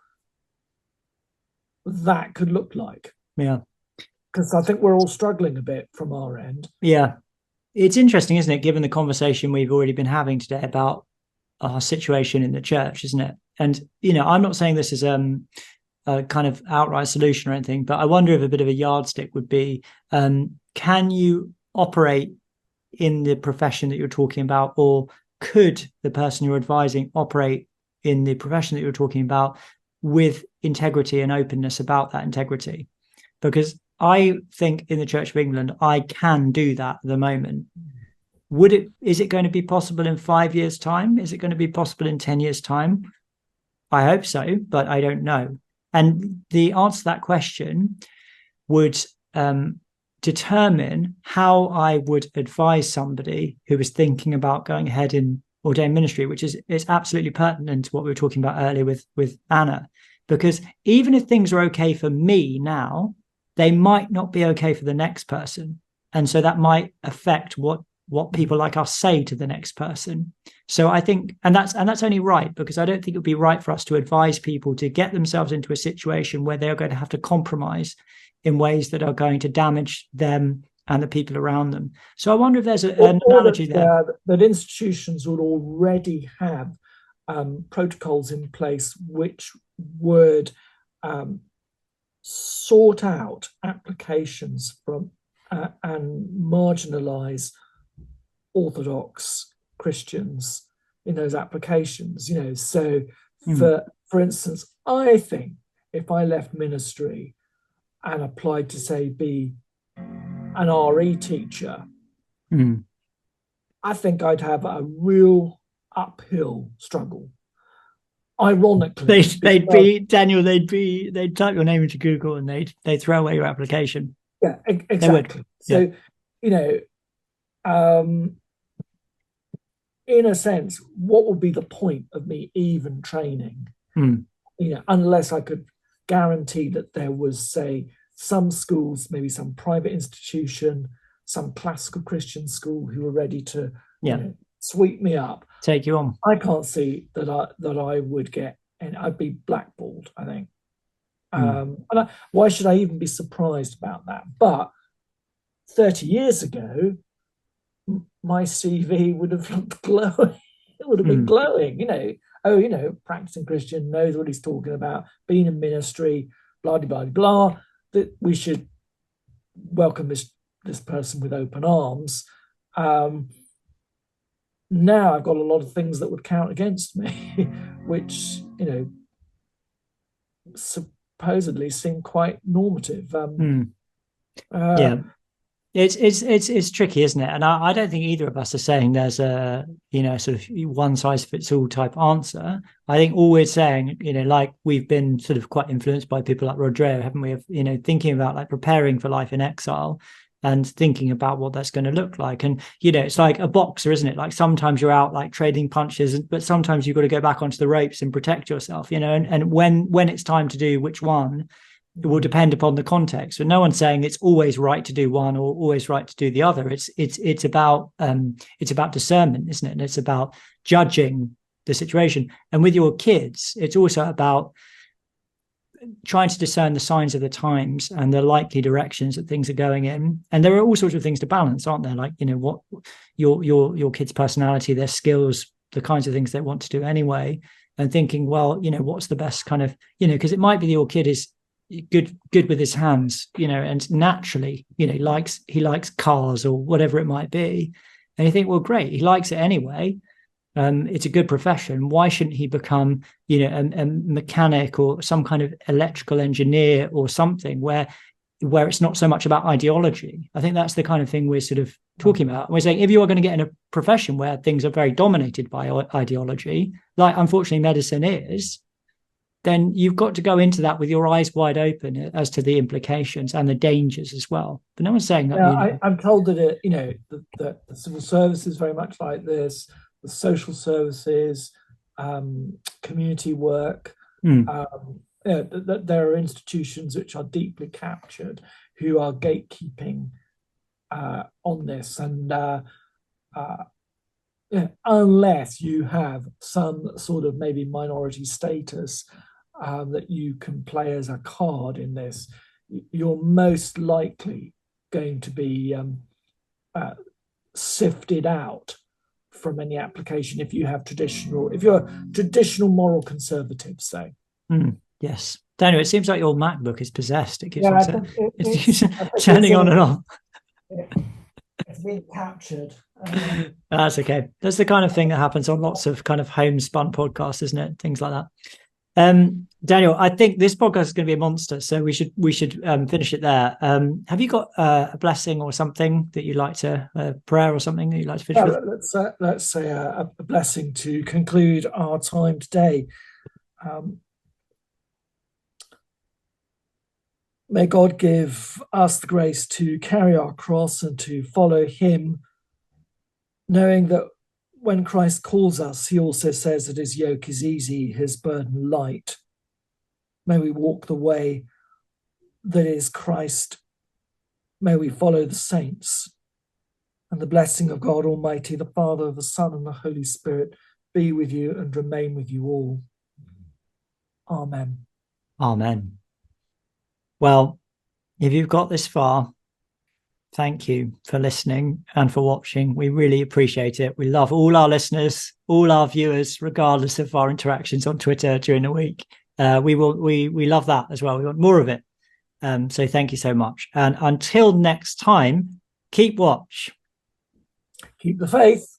that could look like. Yeah. Because I think we're all struggling a bit from our end. Yeah. It's interesting, isn't it, given the conversation we've already been having today about our situation in the church, isn't it? And, I'm not saying this is a kind of outright solution or anything, but I wonder if a bit of a yardstick would be, can you operate in the profession that you're talking about, or could the person you're advising operate in the profession that you're talking about with integrity and openness about that integrity? Because I think in the Church of England, I can do that at the moment. Is it going to be possible in 5 years' time? Is it going to be possible in 10 years' time? I hope so, but I don't know. And the answer to that question would determine how I would advise somebody who was thinking about going ahead in ordained ministry, which is absolutely pertinent to what we were talking about earlier with Anna. Because even if things are okay for me now, they might not be okay for the next person. And so that might affect what people like us say to the next person. So I think, and that's only right, because I don't think it would be right for us to advise people to get themselves into a situation where they're going to have to compromise in ways that are going to damage them and the people around them. So I wonder if there's an analogy there. That institutions would already have protocols in place which would sort out applications from and marginalize orthodox Christians in those applications. So for instance, I think if I left ministry and applied to, say, be an RE teacher, I think I'd have a real uphill struggle. Ironically, they'd type your name into Google and they'd throw away your application. Yeah, exactly. So, in a sense, what would be the point of me even training? Unless I could guarantee that there was, say, some schools, maybe some private institution, some classical Christian school who were ready to sweep me up, take you on. I can't see that I would get, and I'd be blackballed, I think. Why should I even be surprised about that? But 30 years ago, my CV would have looked glowing. It would have been glowing, practicing Christian, knows what he's talking about, being in ministry, blah, blah, blah, blah, that we should welcome this person with open arms. Now I've got a lot of things that would count against me, which, supposedly seem quite normative. It's tricky, isn't it? And I don't think either of us are saying there's a sort of one size fits all type answer. I think all we're saying, like we've been sort of quite influenced by people like Rodrigo, haven't we? Of thinking about like preparing for life in exile and thinking about what that's going to look like. And it's like a boxer, isn't it? Like sometimes you're out like trading punches, but sometimes you've got to go back onto the ropes and protect yourself. And when it's time to do which one, it will depend upon the context. But no one's saying it's always right to do one or always right to do the other. It's about discernment, isn't it? And it's about judging the situation. And with your kids, it's also about trying to discern the signs of the times and the likely directions that things are going in. And there are all sorts of things to balance, aren't there? Like, what your kids' personality, their skills, the kinds of things they want to do anyway, and thinking, well, what's the best kind of, because it might be that your kid is good with his hands, and naturally, he likes cars or whatever it might be. And you think, well, great, he likes it anyway. It's a good profession. Why shouldn't he become, a mechanic or some kind of electrical engineer or something where it's not so much about ideology? I think that's the kind of thing we're sort of talking about. And we're saying if you are going to get in a profession where things are very dominated by ideology, like unfortunately medicine is, then you've got to go into that with your eyes wide open as to the implications and the dangers as well. But no one's saying that. Yeah, I'm told that the civil service is very much like this. The social services, community work. That there are institutions which are deeply captured, who are gatekeeping on this, and unless you have some sort of maybe minority status that you can play as a card in this, you're most likely going to be sifted out from any application if you're traditional moral conservative, say. Yes, Daniel, it seems like your MacBook is possessed. It keeps it's turning on and off. It's being captured. That's okay. That's the kind of thing that happens on lots of kind of homespun podcasts, isn't it? Things like that. Daniel, I think this podcast is going to be a monster, so we should finish it there. Have you got a blessing or something that you'd like to, a prayer or something that you'd like to finish with? Let's say a blessing to conclude our time today. May God give us the grace to carry our cross and to follow him, knowing that when Christ calls us, he also says that his yoke is easy, his burden light. May we walk the way that is Christ. May we follow the saints. And the blessing of God Almighty, the Father, the Son, and the Holy Spirit be with you and remain with you all. Amen. Amen. Well, if you've got this far, thank you for listening and for watching. We really appreciate it. We love all our listeners, all our viewers, regardless of our interactions on Twitter during the week. We love that as well. We want more of it. So thank you so much. And until next time, keep watch. Keep the faith.